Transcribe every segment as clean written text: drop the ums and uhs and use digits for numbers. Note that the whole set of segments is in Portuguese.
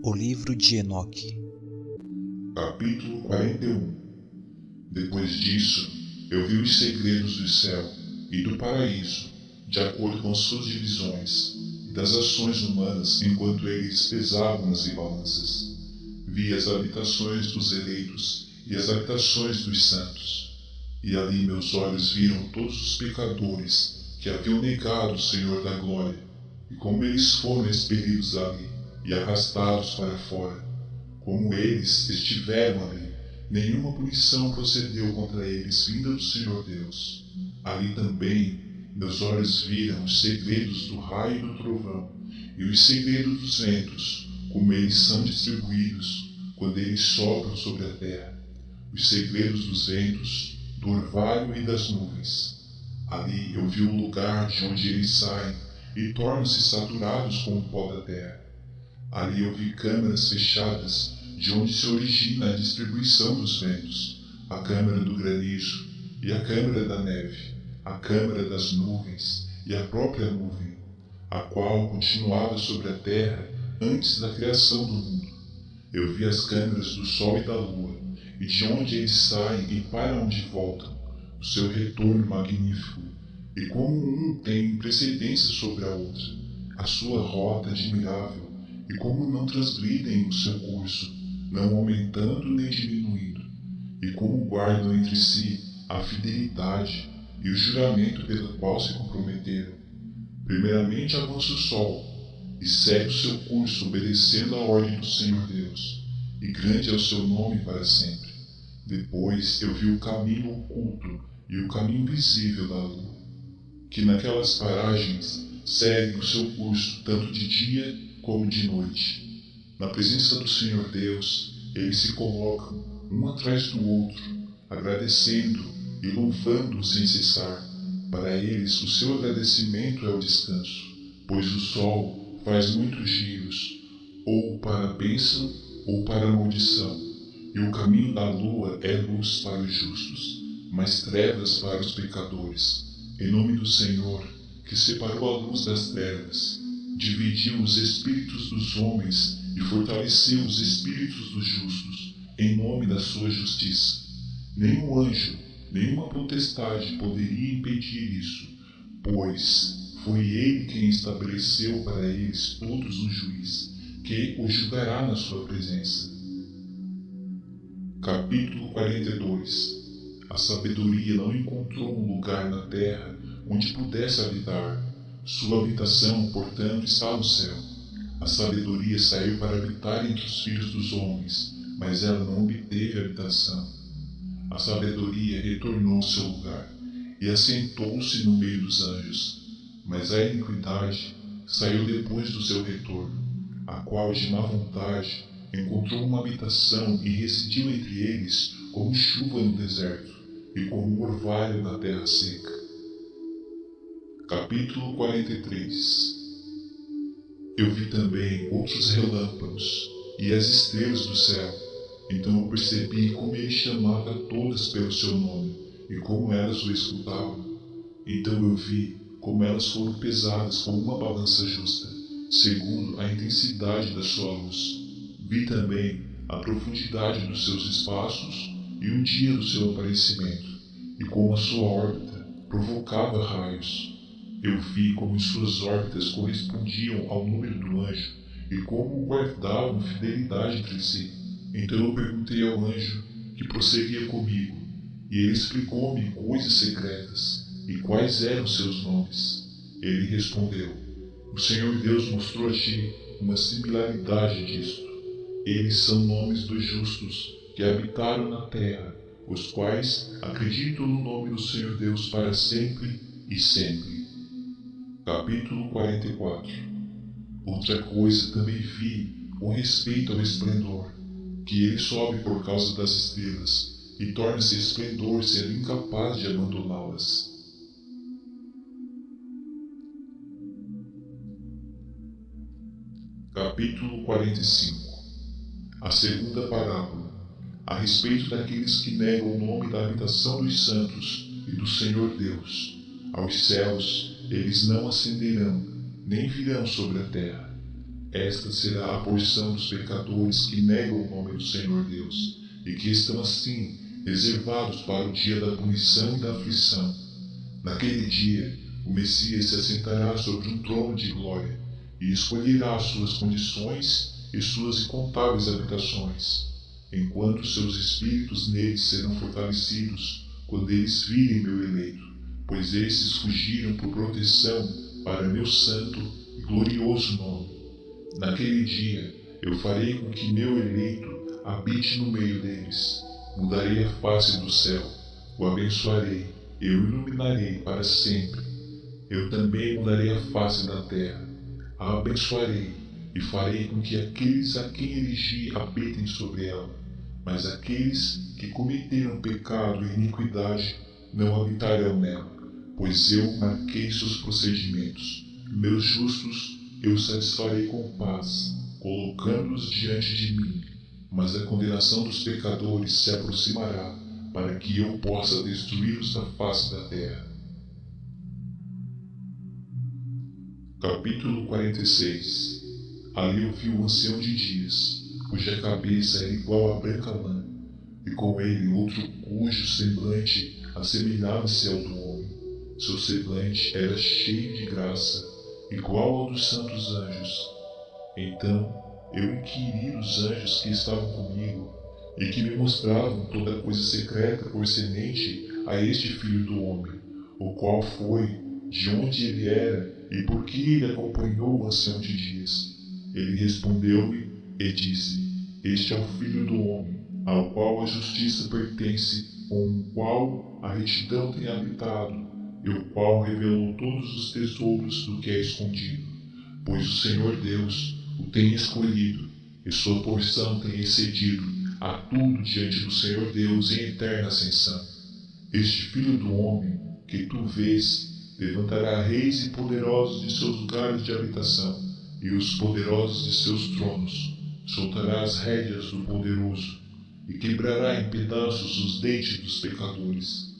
O livro de Enoque. Capítulo 41. Depois disso, eu vi os segredos do céu e do paraíso, de acordo com suas divisões, e das ações humanas enquanto eles pesavam nas balanças. Vi as habitações dos eleitos e as habitações dos santos. E ali meus olhos viram todos os pecadores que haviam negado o Senhor da glória, e como eles foram expelidos ali e arrastados para fora. Como eles estiveram ali, nenhuma punição procedeu contra eles vinda do Senhor Deus. Ali também meus olhos viram os segredos do raio e do trovão, e os segredos dos ventos, como eles são distribuídos quando eles sopram sobre a terra. Os segredos dos ventos, do orvalho e das nuvens. Ali eu vi o lugar de onde eles saem e tornam-se saturados com o pó da terra. Ali eu vi câmaras fechadas, de onde se origina a distribuição dos ventos, a câmara do granizo e a câmara da neve, a câmara das nuvens e a própria nuvem, a qual continuava sobre a terra antes da criação do mundo. Eu vi as câmaras do sol e da lua, e de onde eles saem e para onde voltam, o seu retorno magnífico, e como um tem precedência sobre a outra, a sua rota admirável, e como não transgridem o seu curso, não aumentando nem diminuindo, e como guardam entre si a fidelidade e o juramento pelo qual se comprometeram. Primeiramente avança o sol, e segue o seu curso obedecendo à ordem do Senhor Deus, e grande é o seu nome para sempre. Depois eu vi o caminho oculto e o caminho visível da lua, que naquelas paragens seguem o seu curso tanto de dia como de noite. Na presença do Senhor Deus, eles se colocam um atrás do outro, agradecendo e louvando-o sem cessar. Para eles, o seu agradecimento é o descanso, pois o sol faz muitos giros, ou para a bênção ou para a maldição, e o caminho da lua é luz para os justos, mas trevas para os pecadores. Em nome do Senhor, que separou a luz das trevas, dividiu os espíritos dos homens e fortaleceu os espíritos dos justos, em nome da sua justiça. Nenhum anjo, nenhuma potestade poderia impedir isso, pois foi ele quem estabeleceu para eles todos um juiz, que os julgará na sua presença. Capítulo 42. A sabedoria não encontrou um lugar na terra onde pudesse habitar. Sua habitação, portanto, está no céu. A sabedoria saiu para habitar entre os filhos dos homens, mas ela não obteve habitação. A sabedoria retornou ao seu lugar e assentou-se no meio dos anjos, mas a iniquidade saiu depois do seu retorno, a qual de má vontade encontrou uma habitação e residiu entre eles como chuva no deserto e como orvalho na terra seca. Capítulo 43. Eu vi também outros relâmpagos e as estrelas do céu. Então eu percebi como ele chamava todas pelo seu nome e como elas o escutavam. Então eu vi como elas foram pesadas como uma balança justa, segundo a intensidade da sua luz. Vi também a profundidade dos seus espaços e um dia do seu aparecimento, e como a sua órbita provocava raios. Eu vi como em suas órbitas correspondiam ao número do anjo e como guardavam fidelidade entre si. Então eu perguntei ao anjo que prosseguia comigo, e ele explicou-me coisas secretas e quais eram seus nomes. Ele respondeu: O Senhor Deus mostrou a ti uma similaridade disto. Eles são nomes dos justos que habitaram na terra, os quais acreditam no nome do Senhor Deus para sempre e sempre. Capítulo 44. Outra coisa também vi com respeito ao esplendor, que ele sobe por causa das estrelas, e torna-se esplendor sendo incapaz de abandoná-las. Capítulo 45. A segunda parábola, a respeito daqueles que negam o nome da habitação dos santos e do Senhor Deus. Aos céus eles não ascenderão, nem virão sobre a terra. Esta será a porção dos pecadores que negam o nome do Senhor Deus, e que estão assim reservados para o dia da punição e da aflição. Naquele dia, o Messias se assentará sobre um trono de glória, e escolherá suas condições e suas incontáveis habitações, enquanto seus espíritos neles serão fortalecidos quando eles virem meu eleito, pois esses fugiram por proteção para meu santo e glorioso nome. Naquele dia, eu farei com que meu eleito habite no meio deles, mudarei a face do céu, o abençoarei, eu o iluminarei para sempre. Eu também mudarei a face da terra, a abençoarei e farei com que aqueles a quem elegi habitem sobre ela, mas aqueles que cometeram pecado e iniquidade não habitarão nela, pois eu marquei seus procedimentos. Meus justos eu satisfarei com paz, colocando-os diante de mim, mas a condenação dos pecadores se aproximará, para que eu possa destruí-los da face da terra. Capítulo 46. Ali eu vi o ancião de dias, cuja cabeça era igual à branca lã, e com ele outro cujo semblante assemelhava-se ao do homem. Seu semblante era cheio de graça, igual ao dos santos anjos. Então eu inquiri dos anjos que estavam comigo, e que me mostravam toda coisa secreta concernente a este Filho do Homem, o qual foi, de onde ele era e por que ele acompanhou o ancião de dias. Ele respondeu-me e disse: Este é o Filho do Homem, ao qual a justiça pertence, com o qual a retidão tem habitado, e o qual revelou todos os tesouros do que é escondido. Pois o Senhor Deus o tem escolhido, e sua porção tem excedido a tudo diante do Senhor Deus em eterna ascensão. Este Filho do Homem, que tu vês, levantará reis e poderosos de seus lugares de habitação, e os poderosos de seus tronos. Soltará as rédeas do poderoso, e quebrará em pedaços os dentes dos pecadores.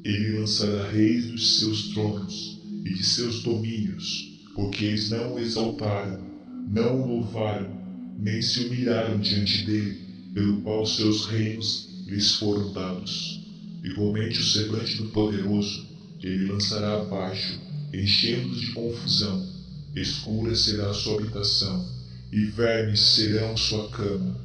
Ele lançará reis dos seus tronos e de seus domínios, porque eles não o exaltaram, não o louvaram, nem se humilharam diante dele, pelo qual seus reinos lhes foram dados. Igualmente o semblante do poderoso ele lançará abaixo, enchendo-os de confusão. Escura será a sua habitação, e vermes serão sua cama.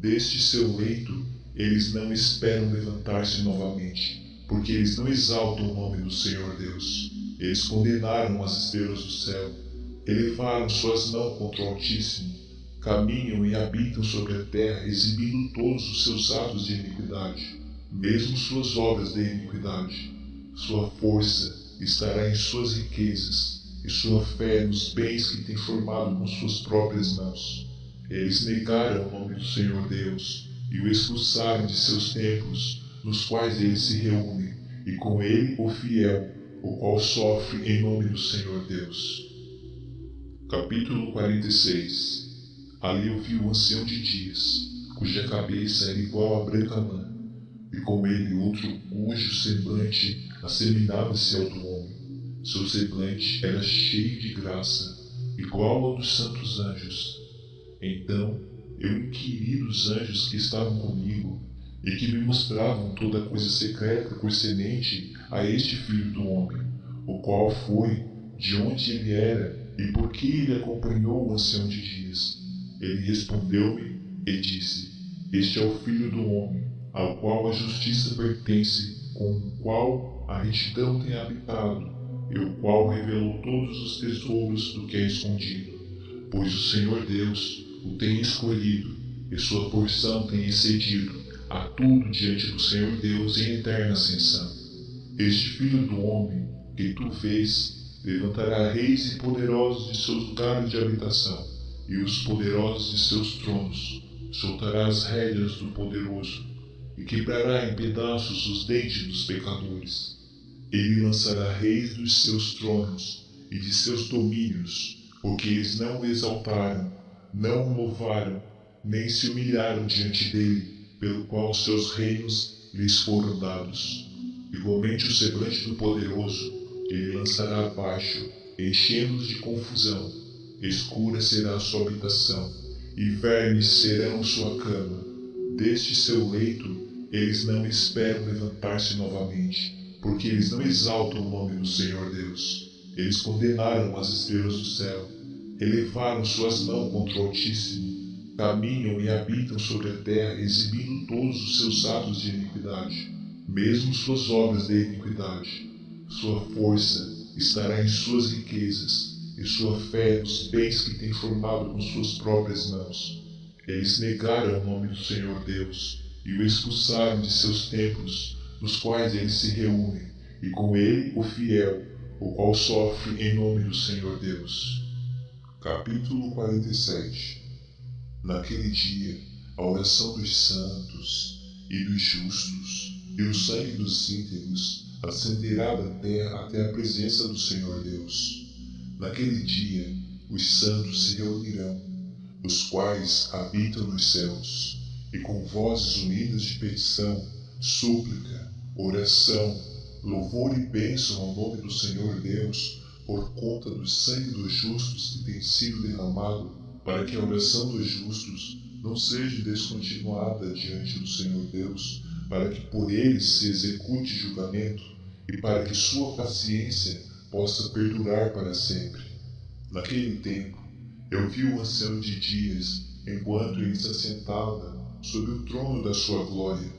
Deste seu leito eles não esperam levantar-se novamente, porque eles não exaltam o nome do Senhor Deus. Eles condenaram as estrelas do céu, elevaram suas mãos contra o Altíssimo, caminham e habitam sobre a terra, exibindo todos os seus atos de iniquidade, mesmo suas obras de iniquidade. Sua força estará em suas riquezas, e sua fé nos bens que tem formado com suas próprias mãos. Eles negaram o nome do Senhor Deus, e o expulsaram de seus templos, nos quais eles se reúnem, e com ele o fiel, o qual sofre em nome do Senhor Deus. Capítulo 46. Ali eu vi o ancião de dias, cuja cabeça era igual à branca lã, e com ele outro cujo semblante assemelhava-se ao do homem. Seu semblante era cheio de graça, igual ao dos santos anjos. Então eu inquiri dos anjos que estavam comigo, e que me mostravam toda coisa secreta concernente a este Filho do Homem, o qual foi, de onde ele era e por que ele acompanhou o ancião de dias. Ele respondeu-me e disse: Este é o Filho do Homem, ao qual a justiça pertence, com o qual a retidão tem habitado, e o qual revelou todos os tesouros do que é escondido. Pois o Senhor Deus o tem escolhido, e sua porção tem excedido a tudo diante do Senhor Deus em eterna ascensão. Este Filho do Homem, que tu vês, levantará reis e poderosos de seus lugares de habitação, e os poderosos de seus tronos. Soltará as rédeas do poderoso, e quebrará em pedaços os dentes dos pecadores. Ele lançará reis dos seus tronos e de seus domínios, porque eles não o exaltaram, não o louvaram, nem se humilharam diante dele, pelo qual seus reinos lhes foram dados. Igualmente o semblante do poderoso ele lançará abaixo, enchendo-os de confusão. escura será a sua habitação, e vermes serão sua cama. Deste seu leito eles não esperam levantar-se novamente, porque eles não exaltam o nome do Senhor Deus. Eles condenaram as estrelas do céu, elevaram suas mãos contra o Altíssimo, caminham e habitam sobre a terra, exibindo todos os seus atos de iniquidade, mesmo suas obras de iniquidade. Sua força estará em suas riquezas, e sua fé nos bens que tem formado com suas próprias mãos. Eles negaram o nome do Senhor Deus, e o expulsaram de seus templos, nos quais eles se reúnem, e com ele o fiel, o qual sofre em nome do Senhor Deus. Capítulo 47. Naquele dia, a oração dos santos e dos justos, e o sangue dos íntegros ascenderá da terra até a presença do Senhor Deus. Naquele dia, os santos se reunirão, os quais habitam nos céus, e com vozes unidas de petição, súplica, oração, louvor e bênção ao nome do Senhor Deus, por conta do sangue dos justos que tem sido derramado, para que a oração dos justos não seja descontinuada diante do Senhor Deus, para que por eles se execute julgamento, e para que sua paciência possa perdurar para sempre. Naquele tempo, eu vi o ancião de dias, enquanto ele se assentava sobre o trono da sua glória,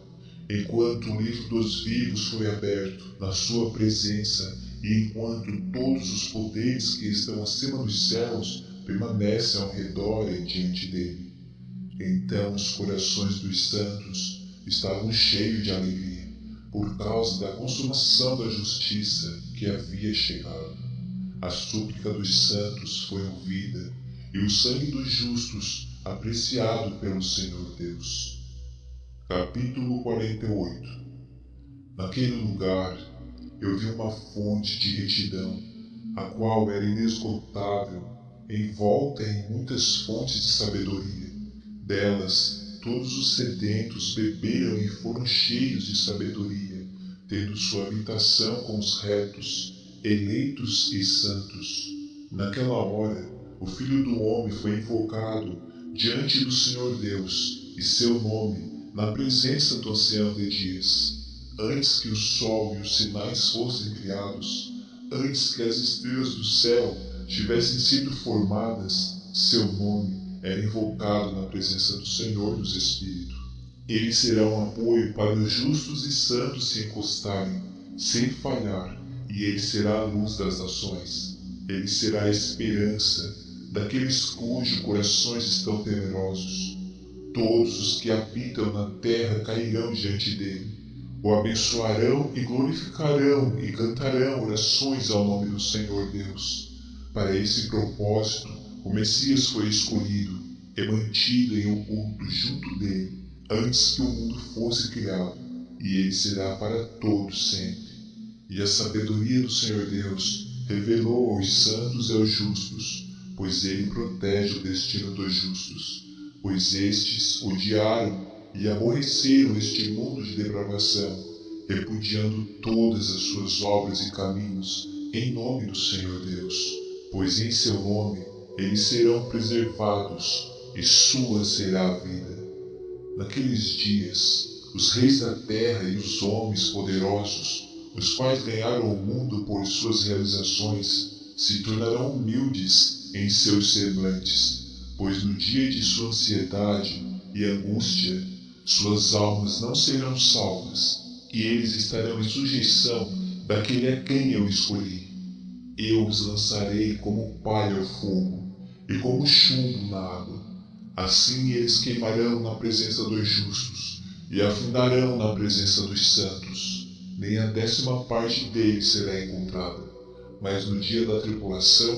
enquanto o livro dos vivos foi aberto na sua presença, e enquanto todos os poderes que estão acima dos céus permanecem ao redor e diante dele. Então os corações dos santos estavam cheios de alegria, por causa da consumação da justiça que havia chegado. A súplica dos santos foi ouvida, e o sangue dos justos apreciado pelo Senhor Deus. Capítulo 48. Naquele lugar, eu vi uma fonte de retidão, a qual era inesgotável, envolta em muitas fontes de sabedoria. Delas, todos os sedentos beberam e foram cheios de sabedoria, tendo sua habitação com os retos, eleitos e santos. Naquela hora, o Filho do Homem foi invocado diante do Senhor Deus, e seu nome na presença do ancião de dias. Antes que o sol e os sinais fossem criados, antes que as estrelas do céu tivessem sido formadas, seu nome era invocado na presença do Senhor dos Espíritos. Ele será um apoio para os justos e santos se encostarem, sem falhar, e ele será a luz das nações. Ele será a esperança daqueles cujos corações estão temerosos. Todos os que habitam na terra cairão diante dele, o abençoarão e glorificarão e cantarão orações ao nome do Senhor Deus. Para esse propósito, o Messias foi escolhido e mantido em oculto junto dele, antes que o mundo fosse criado, e ele será para todos sempre. E a sabedoria do Senhor Deus revelou aos santos e aos justos, pois ele protege o destino dos justos, pois estes odiaram e aborreceram este mundo de depravação, repudiando todas as suas obras e caminhos, em nome do Senhor Deus, pois em seu nome eles serão preservados, e sua será a vida. Naqueles dias, os reis da terra e os homens poderosos, os quais ganharam o mundo por suas realizações, se tornarão humildes em seus semblantes, pois no dia de sua ansiedade e angústia, suas almas não serão salvas, e eles estarão em sujeição daquele a quem eu escolhi. Eu os lançarei como palha ao fogo, e como chumbo na água. Assim eles queimarão na presença dos justos, e afundarão na presença dos santos. Nem a 10ª parte deles será encontrada. Mas no dia da tribulação,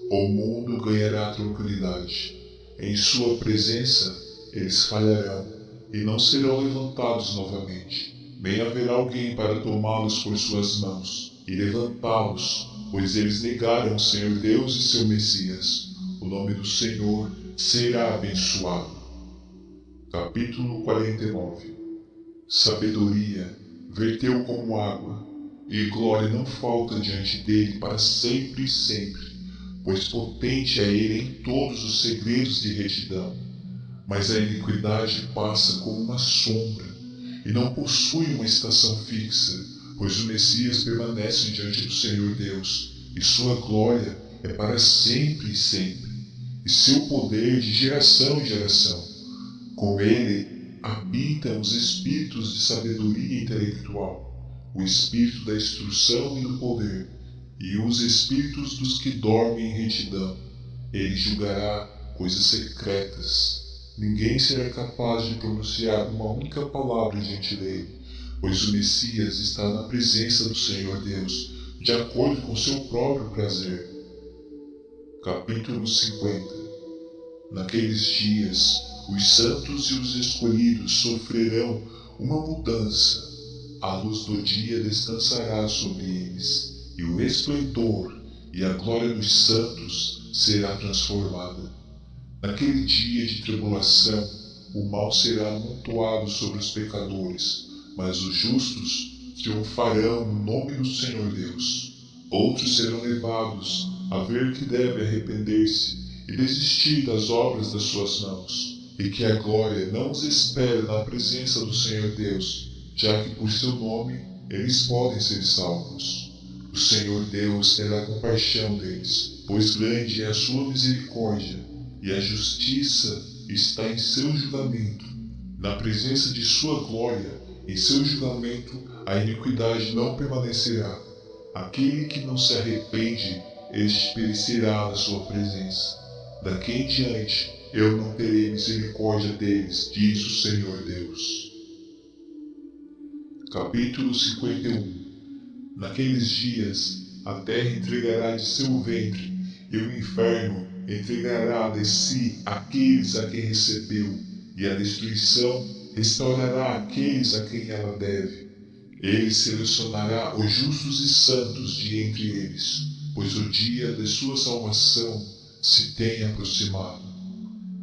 o mundo ganhará tranquilidade. Em sua presença, eles falharão, e não serão levantados novamente. Nem haverá alguém para tomá-los por suas mãos e levantá-los, pois eles negaram o Senhor Deus e seu Messias. O nome do Senhor será abençoado. Capítulo 49. Sabedoria verteu como água, e glória não falta diante dele para sempre e sempre. pois potente é ele em todos os segredos de retidão. Mas a iniquidade passa como uma sombra, e não possui uma estação fixa, pois o Messias permanece diante do Senhor Deus, e sua glória é para sempre e sempre, e seu poder de geração em geração. Com ele habitam os espíritos de sabedoria intelectual, o espírito da instrução e do poder, e os espíritos dos que dormem em retidão. Ele julgará coisas secretas. Ninguém será capaz de pronunciar uma única palavra diante dele, pois o Messias está na presença do Senhor Deus, de acordo com seu próprio prazer. Capítulo 50. Naqueles dias, os santos e os escolhidos sofrerão uma mudança. A luz do dia descansará sobre eles, e o esplendor e a glória dos santos será transformada. Naquele dia de tribulação, o mal será amontoado sobre os pecadores, mas os justos triunfarão no nome do Senhor Deus. Outros serão levados a ver que deve arrepender-se e desistir das obras das suas mãos, e que a glória não os espere na presença do Senhor Deus, já que por seu nome eles podem ser salvos. O Senhor Deus terá compaixão deles, pois grande é a sua misericórdia, e a justiça está em seu julgamento. Na presença de sua glória, em seu julgamento, a iniquidade não permanecerá. Aquele que não se arrepende, este perecerá na sua presença. Daqui em diante, eu não terei misericórdia deles, diz o Senhor Deus. Capítulo 51. Naqueles dias, a terra entregará de seu ventre, e o inferno entregará de si aqueles a quem recebeu, e a destruição restaurará aqueles a quem ela deve. Ele selecionará os justos e santos de entre eles, pois o dia de sua salvação se tem aproximado.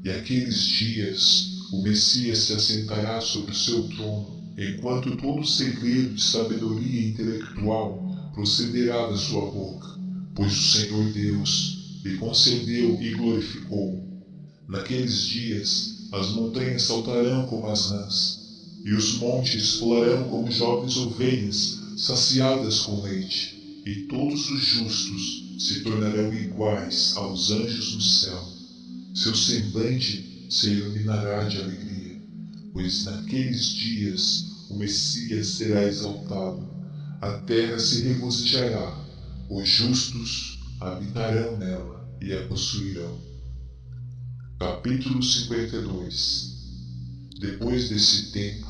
E aqueles dias o Messias se assentará sobre o seu trono, enquanto todo segredo de sabedoria intelectual procederá da sua boca, pois o Senhor Deus lhe concedeu e glorificou. Naqueles dias as montanhas saltarão como as rãs, e os montes pularão como jovens ovelhas saciadas com leite, e todos os justos se tornarão iguais aos anjos do céu. Seu semblante se iluminará de alegria, pois naqueles dias o Messias será exaltado. A terra se regozijará, os justos habitarão nela e a possuirão. Capítulo 52. Depois desse tempo,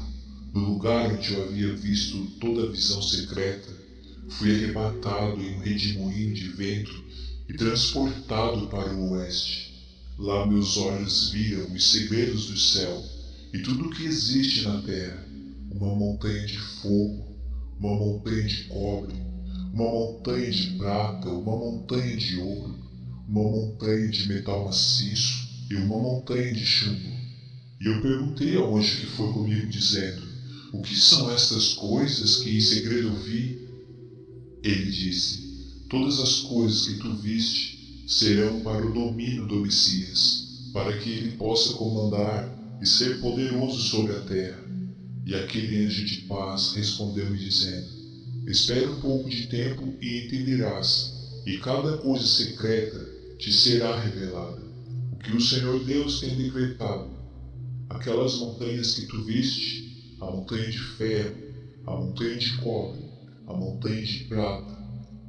no lugar onde eu havia visto toda a visão secreta, fui arrebatado em um redemoinho de vento e transportado para o oeste. Lá meus olhos viram os segredos do céu e tudo o que existe na terra: uma montanha de fogo, uma montanha de cobre, uma montanha de prata, uma montanha de ouro, uma montanha de metal maciço e uma montanha de chumbo. E eu perguntei ao anjo que foi comigo, dizendo: o que são estas coisas que em segredo eu vi? Ele disse: todas as coisas que tu viste serão para o domínio do Messias, para que ele possa comandar e ser poderoso sobre a terra. E aquele anjo de paz respondeu-me dizendo: espera um pouco de tempo e entenderás, e cada coisa secreta te será revelada. O que o Senhor Deus tem decretado: aquelas montanhas que tu viste, a montanha de ferro, a montanha de cobre, a montanha de prata,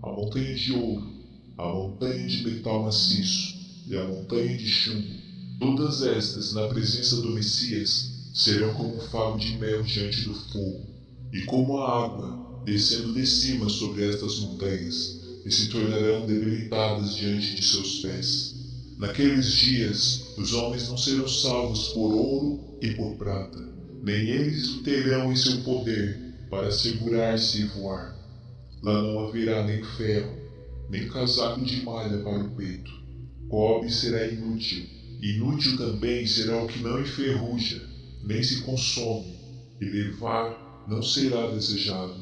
a montanha de ouro, a montanha de metal maciço e a montanha de chumbo, todas estas na presença do Messias serão como um favo de mel diante do fogo, e como a água descendo de cima sobre estas montanhas, e se tornarão debilitadas diante de seus pés. Naqueles dias, os homens não serão salvos por ouro e por prata, nem eles o terão em seu poder para segurar-se e voar. Lá não haverá nem ferro, nem casaco de malha para o peito. Cobre será inútil, inútil também será o que não enferruja, nem se consome, e levar não será desejado.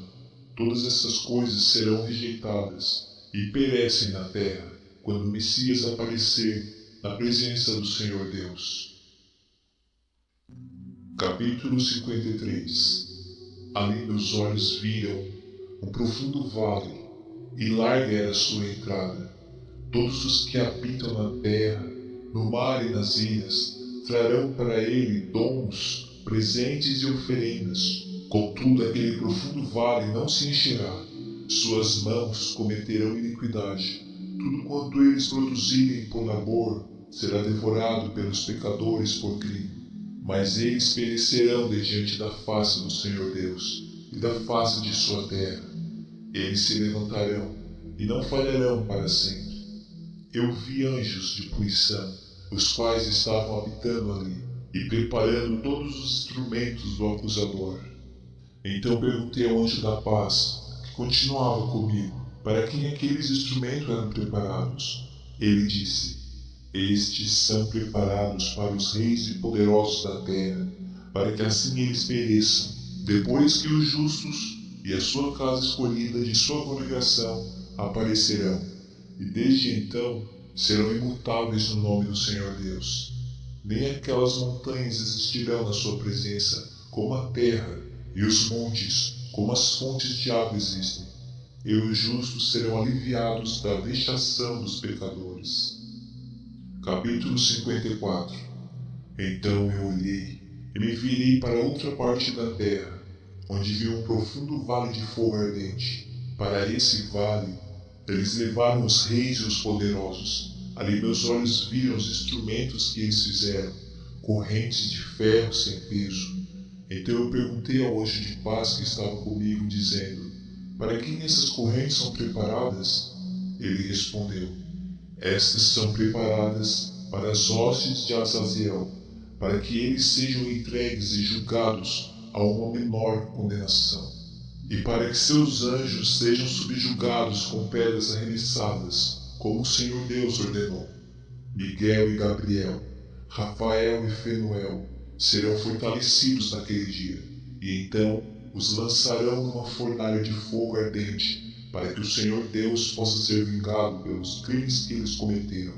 Todas essas coisas serão rejeitadas e perecem na terra, quando o Messias aparecer na presença do Senhor Deus. Capítulo 53. Ali meus olhos viram um profundo vale, e larga era a sua entrada. Todos os que habitam na terra, no mar e nas ilhas, trarão para ele dons, presentes e oferendas. Contudo, aquele profundo vale não se encherá. Suas mãos cometerão iniquidade. Tudo quanto eles produzirem por labor será devorado pelos pecadores por crime. Mas eles perecerão de diante da face do Senhor Deus e da face de sua terra. Eles se levantarão e não falharão para sempre. Eu vi anjos de punição, os quais estavam habitando ali e preparando todos os instrumentos do acusador. Então perguntei ao anjo da paz, que continuava comigo, para quem aqueles instrumentos eram preparados. Ele disse: estes são preparados para os reis e poderosos da terra, para que assim eles pereçam, depois que os justos e a sua casa escolhida de sua congregação aparecerão, e desde então serão imutáveis no nome do Senhor Deus. Nem aquelas montanhas existirão na sua presença, como a terra, e os montes, como as fontes de água existem. E os justos serão aliviados da vexação dos pecadores. Capítulo 54. Então eu olhei e me virei para outra parte da terra, onde vi um profundo vale de fogo ardente. Para esse vale eles levaram os reis e os poderosos. Ali meus olhos viram os instrumentos que eles fizeram, correntes de ferro sem peso. Então eu perguntei ao anjo de paz que estava comigo, dizendo: para quem essas correntes são preparadas? Ele respondeu: estas são preparadas para as hostes de Azaziel, para que eles sejam entregues e julgados a uma menor condenação, e para que seus anjos sejam subjugados com pedras arremessadas, como o Senhor Deus ordenou. Miguel e Gabriel, Rafael e Fenuel serão fortalecidos naquele dia, e então os lançarão numa fornalha de fogo ardente, para que o Senhor Deus possa ser vingado pelos crimes que eles cometeram,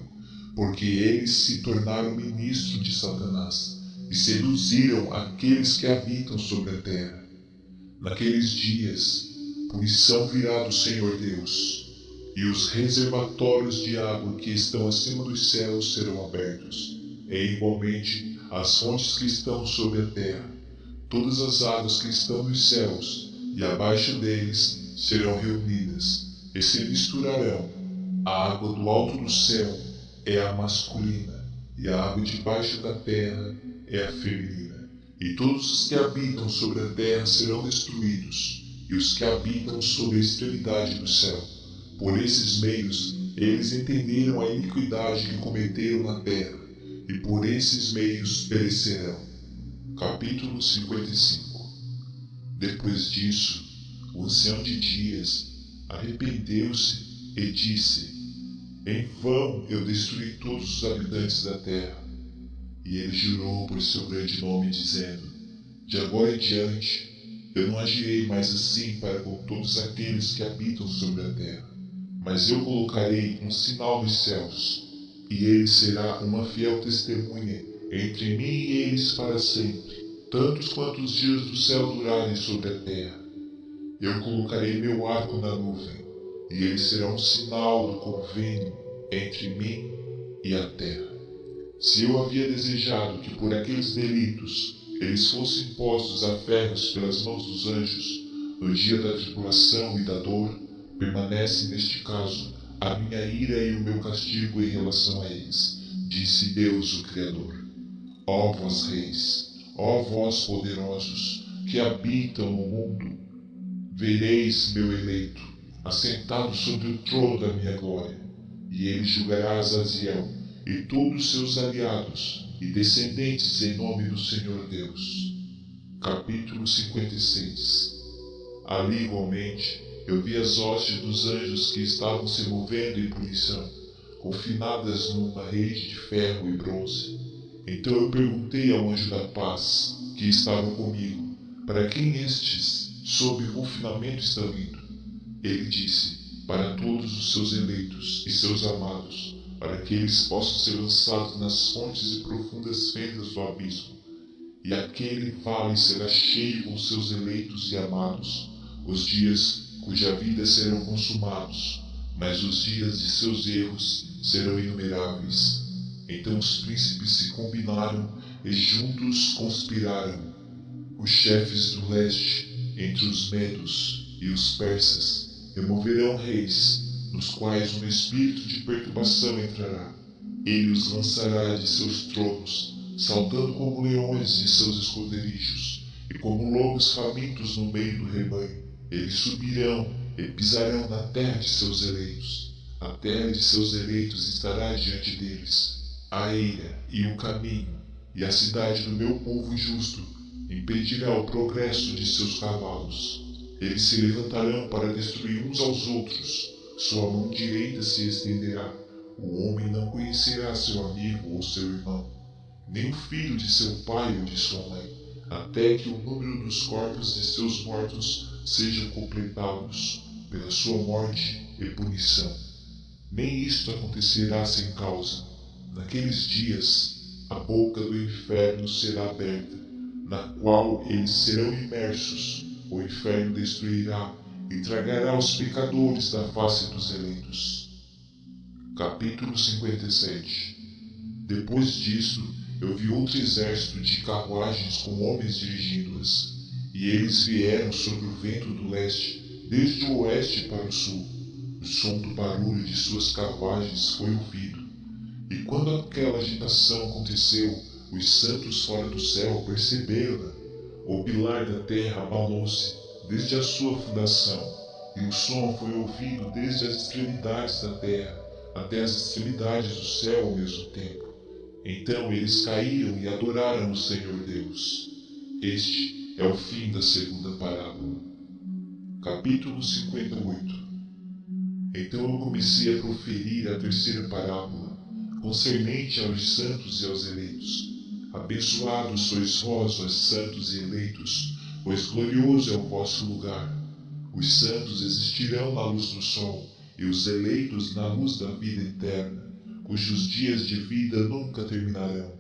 porque eles se tornaram ministros de Satanás e seduziram aqueles que habitam sobre a terra. Naqueles dias, punição virá do Senhor Deus, e os reservatórios de água que estão acima dos céus serão abertos, e igualmente as fontes que estão sobre a terra. Todas as águas que estão nos céus e abaixo deles serão reunidas e se misturarão. A água do alto do céu é a masculina, e a água debaixo da terra é a feminina. E todos os que habitam sobre a terra serão destruídos, e os que habitam sobre a extremidade do céu. Por esses meios eles entenderam a iniquidade que cometeram na terra, e por esses meios perecerão. Capítulo 55. Depois disso, o ancião de dias arrependeu-se e disse: em vão eu destruí todos os habitantes da terra. E ele jurou por seu grande nome, dizendo: de agora em diante eu não agirei mais assim para com todos aqueles que habitam sobre a terra, mas eu colocarei um sinal nos céus, e ele será uma fiel testemunha entre mim e eles para sempre, tantos quanto os dias do céu durarem sobre a terra. Eu colocarei meu arco na nuvem, e ele será um sinal do convênio entre mim e a terra. Se eu havia desejado que por aqueles delitos eles fossem postos a ferros pelas mãos dos anjos, no dia da tribulação e da dor, permanece neste caso a minha ira e o meu castigo em relação a eles, disse Deus, o Criador. Ó vós reis, ó vós poderosos, que habitam no mundo, vereis meu eleito, assentado sobre o trono da minha glória, e ele julgará Azaziel e todos seus aliados e descendentes em nome do Senhor Deus. Capítulo 56. Ali igualmente eu vi as hostes dos anjos que estavam se movendo em punição, confinadas numa rede de ferro e bronze. Então eu perguntei ao anjo da paz, que estava comigo, para quem estes, sob confinamento, estão indo? Ele disse: para todos os seus eleitos e seus amados, para que eles possam ser lançados nas fontes e profundas fendas do abismo. E aquele vale será cheio com seus eleitos e amados, os dias cuja vida serão consumados, mas os dias de seus erros serão inumeráveis. Então os príncipes se combinaram e juntos conspiraram. Os chefes do leste, entre os medos e os persas, removerão reis, nos quais um espírito de perturbação entrará. Ele os lançará de seus tronos, saltando como leões de seus esconderijos, e como lobos famintos no meio do rebanho. Eles subirão e pisarão na terra de seus eleitos. A terra de seus eleitos estará diante deles, a eira e o caminho, e a cidade do meu povo justo impedirá o progresso de seus cavalos. Eles se levantarão para destruir uns aos outros, sua mão direita se estenderá. O homem não conhecerá seu amigo ou seu irmão, nem o filho de seu pai ou de sua mãe, até que o número dos corpos de seus mortos sejam completados pela sua morte e punição. Nem isto acontecerá sem causa. Naqueles dias, a boca do inferno será aberta, na qual eles serão imersos. O inferno destruirá e tragará os pecadores da face dos eleitos. Capítulo 57. Depois disto, eu vi outro exército de carruagens com homens dirigindo-as, e eles vieram sobre o vento do leste, desde o oeste para o sul. O som do barulho de suas carruagens foi ouvido. E quando aquela agitação aconteceu, os santos fora do céu perceberam-na. O pilar da terra abalou-se desde a sua fundação, e o som foi ouvido desde as extremidades da terra até as extremidades do céu ao mesmo tempo. Então eles caíram e adoraram o Senhor Deus. Este é o fim da segunda parábola. Capítulo 58. Então eu comecei a proferir a terceira parábola, concernente aos santos e aos eleitos. Abençoados sois vós, os santos e eleitos, pois glorioso é o vosso lugar. Os santos existirão na luz do sol, e os eleitos na luz da vida eterna, cujos dias de vida nunca terminarão,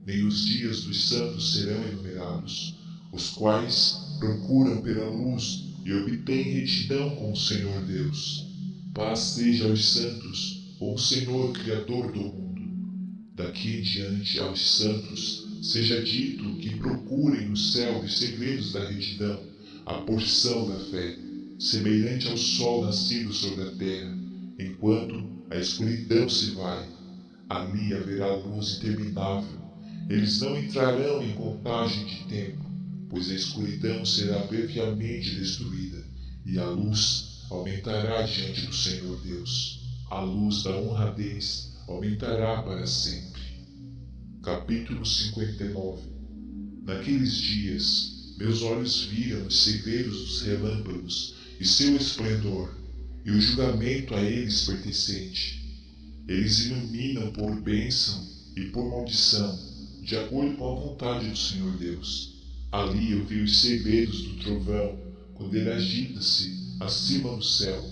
nem os dias dos santos serão enumerados, os quais procuram pela luz e obtêm retidão com o Senhor Deus. Paz seja aos santos, com o Senhor Criador do mundo. Daqui em diante aos santos seja dito que procurem no céu os segredos da retidão, a porção da fé, semelhante ao sol nascido sobre a terra, enquanto a escuridão se vai. Ali haverá luz interminável. Eles não entrarão em contagem de tempo, pois a escuridão será previamente destruída, e a luz aumentará diante do Senhor Deus. A luz da honradez aumentará para sempre. Capítulo 59. Naqueles dias, meus olhos viram os segredos dos relâmpagos e seu esplendor, e o julgamento a eles pertencente. Eles iluminam por bênção e por maldição, de acordo com a vontade do Senhor Deus. Ali eu vi os segredos do trovão, quando ele agita-se acima do céu,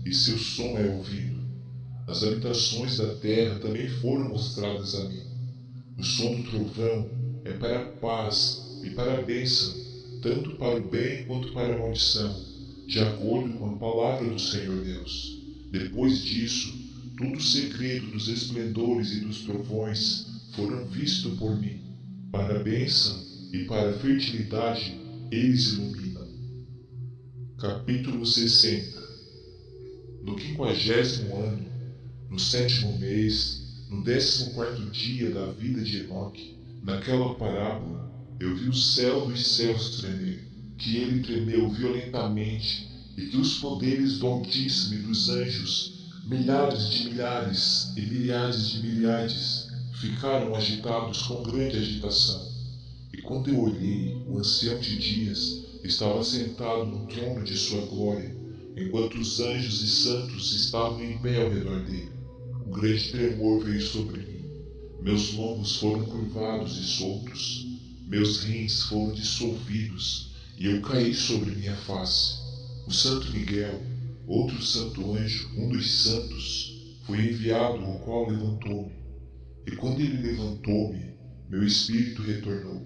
e seu som é ouvido. As habitações da terra também foram mostradas a mim. O som do trovão é para a paz e para a bênção, tanto para o bem quanto para a maldição, de acordo com a palavra do Senhor Deus. Depois disso, todo o segredo dos esplendores e dos trovões foram vistos por mim. Para a bênção e para a fertilidade eles iluminam. Capítulo 60. No 50º ano, no 7º mês, no 14º dia da vida de Enoque, naquela parábola, eu vi o céu dos céus tremer, que ele tremeu violentamente, e que os poderes do Altíssimo e dos anjos, milhares de milhares e milhares de milhares, ficaram agitados com grande agitação. E quando eu olhei, o ancião de dias estava sentado no trono de sua glória, enquanto os anjos e santos estavam em pé ao redor dele. Um grande tremor veio sobre mim. Meus lombos foram curvados e soltos, meus rins foram dissolvidos, e eu caí sobre minha face. O santo Miguel, outro santo anjo, um dos santos, foi enviado, o qual levantou-me. E quando ele levantou-me, meu espírito retornou,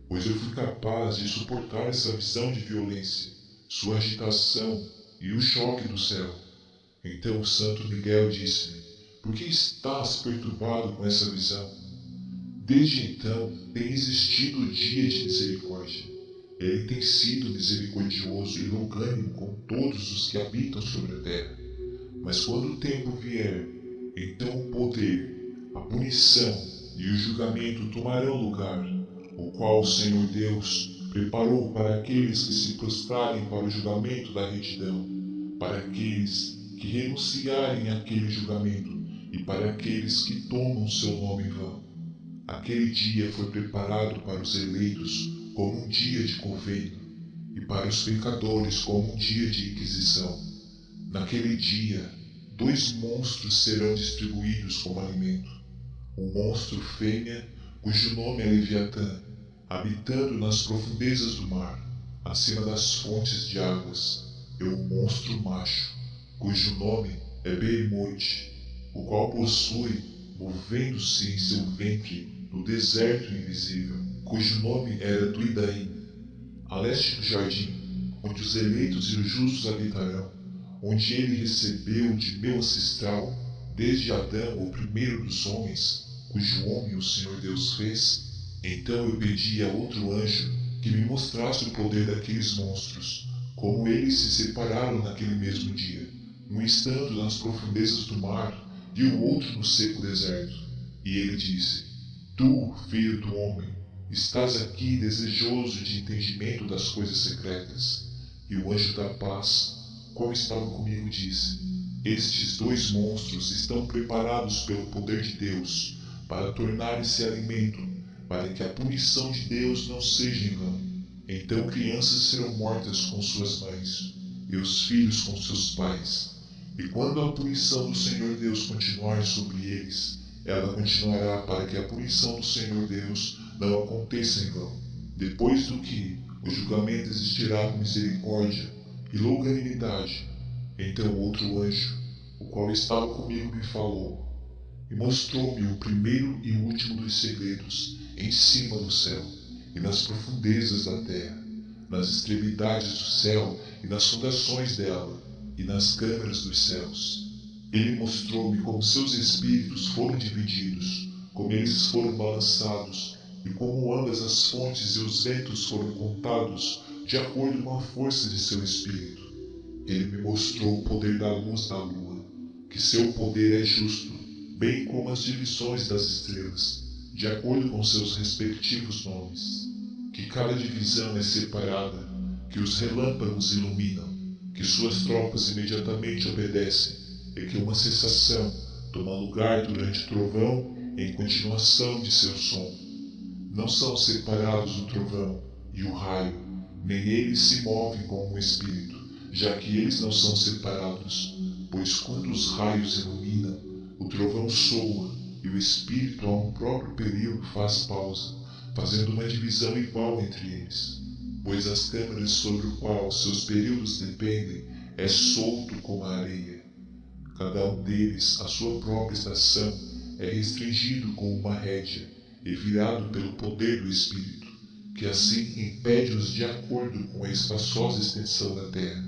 pois eu fui capaz de suportar essa visão de violência, sua agitação e o choque do céu. Então o santo Miguel disse-me: por que estás perturbado com essa visão? Desde então tem existido o dia de misericórdia. Ele tem sido misericordioso e longânimo com todos os que habitam sobre a terra. Mas quando o tempo vier, então o poder, a punição e o julgamento tomarão lugar, o qual o Senhor Deus preparou para aqueles que se prostrarem para o julgamento da retidão, para aqueles que renunciarem àquele julgamento e para aqueles que tomam seu nome em vão. Aquele dia foi preparado para os eleitos como um dia de convênio e para os pecadores como um dia de inquisição. Naquele dia, 2 monstros serão distribuídos como alimento. Um monstro fêmea, cujo nome é Leviatã, habitando nas profundezas do mar, acima das fontes de águas, e um monstro macho, cujo nome é Behemoth, o qual possui, movendo-se em seu ventre, no deserto invisível, cujo nome era Duidaim. A leste do jardim, onde os eleitos e os justos habitarão, onde ele recebeu de meu ancestral, desde Adão, o primeiro dos homens, cujo homem o Senhor Deus fez. Então eu pedi a outro anjo que me mostrasse o poder daqueles monstros, como eles se separaram naquele mesmo dia, um estando nas profundezas do mar e o outro no seco deserto. E ele disse: tu, filho do homem, estás aqui desejoso de entendimento das coisas secretas. E o anjo da paz, qual estava comigo, disse: estes 2 monstros estão preparados pelo poder de Deus para tornarem-se alimento, para que a punição de Deus não seja em vão. Então crianças serão mortas com suas mães, e os filhos com seus pais. E quando a punição do Senhor Deus continuar sobre eles, ela continuará para que a punição do Senhor Deus não aconteça em vão. Depois do que o julgamento existirá com misericórdia e longanimidade, então outro anjo, o qual estava comigo, me falou, e mostrou-me o primeiro e último dos segredos, em cima do céu, e nas profundezas da terra, nas extremidades do céu e nas fundações dela, e nas câmaras dos céus. Ele mostrou-me como seus espíritos foram divididos, como eles foram balançados, e como ambas as fontes e os ventos foram contados, de acordo com a força de seu espírito. Ele me mostrou o poder da luz da lua, que seu poder é justo, bem como as divisões das estrelas, de acordo com seus respectivos nomes, que cada divisão é separada, que os relâmpagos iluminam, que suas tropas imediatamente obedecem, e que uma cessação toma lugar durante o trovão em continuação de seu som. Não são separados o trovão e o raio, nem eles se movem como um espírito, já que eles não são separados, pois quando os raios iluminam, o trovão soa e o espírito a um próprio período faz pausa, fazendo uma divisão igual entre eles, pois as câmaras sobre o qual seus períodos dependem é solto como a areia. Cada um deles, a sua própria estação, é restringido com uma rédea e virado pelo poder do espírito, que assim impede-os de acordo com a espaçosa extensão da terra.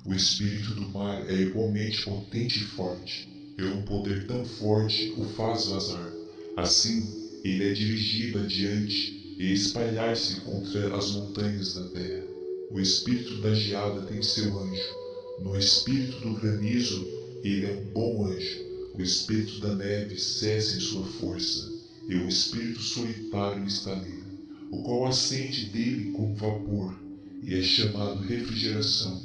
O espírito do mar é igualmente potente e forte, e um poder tão forte o faz vazar. Assim, ele é dirigido adiante e espalhar-se contra as montanhas da terra. O espírito da geada tem seu anjo. No espírito do granizo, ele é um bom anjo. O espírito da neve cessa em sua força, e o espírito solitário está nele, o qual ascende dele com vapor, e é chamado refrigeração.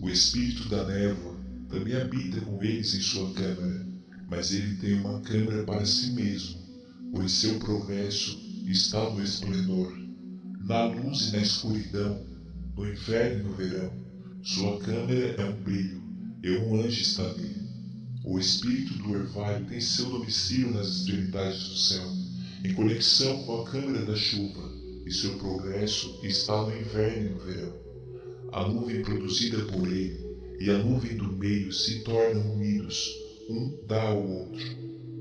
O espírito da névoa também habita com eles em sua câmara, mas ele tem uma câmara para si mesmo, pois seu progresso está no esplendor, na luz e na escuridão, no inverno e no verão. Sua câmara é um brilho, e um anjo está nele. O espírito do orvalho tem seu domicílio nas extremidades do céu, em conexão com a câmara da chuva, e seu progresso está no inverno e no verão. A nuvem produzida por ele e a nuvem do meio se tornam unidos, um dá ao outro.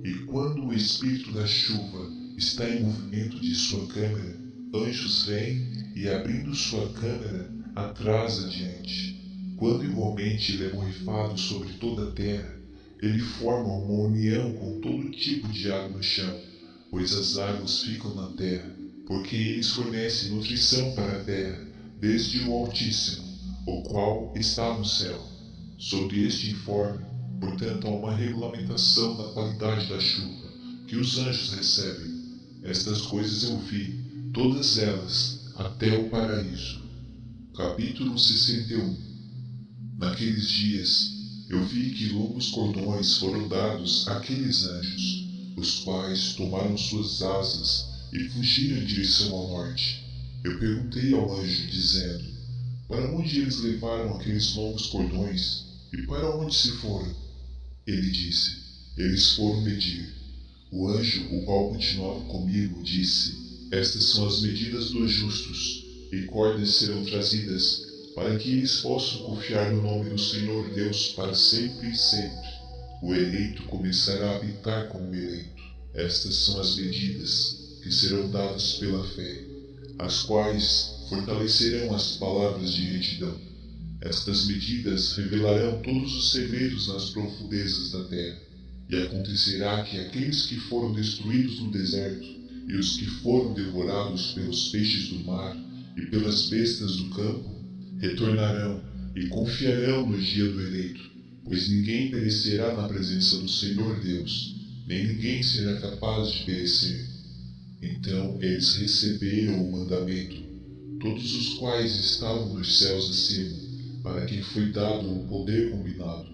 E quando o espírito da chuva está em movimento de sua câmara, anjos vêm e, abrindo sua câmara, atrás adiante. Quando igualmente ele é borrifado sobre toda a terra, ele forma uma união com todo tipo de água no chão, pois as águas ficam na terra, porque eles fornecem nutrição para a terra, desde o Altíssimo, o qual está no céu. Sobre este informe, portanto, há uma regulamentação da qualidade da chuva, que os anjos recebem. Estas coisas eu vi, todas elas, até o paraíso. Capítulo 61. Naqueles dias, eu vi que longos cordões foram dados àqueles anjos, os quais tomaram suas asas e fugiram em direção ao norte. Eu perguntei ao anjo, dizendo: para onde eles levaram aqueles longos cordões e para onde se foram? Ele disse: eles foram medir. O anjo, o qual continuava comigo, disse: estas são as medidas dos justos, e cordas serão trazidas, para que eles possam confiar no nome do Senhor Deus para sempre e sempre. O eleito começará a habitar com o eleito. Estas são as medidas que serão dadas pela fé, as quais fortalecerão as palavras de retidão. Estas medidas revelarão todos os segredos nas profundezas da terra. E acontecerá que aqueles que foram destruídos no deserto, e os que foram devorados pelos peixes do mar e pelas bestas do campo, retornarão e confiarão no dia do eleito, pois ninguém perecerá na presença do Senhor Deus, nem ninguém será capaz de perecer. Então eles receberam o mandamento, todos os quais estavam nos céus acima, para quem foi dado o poder combinado,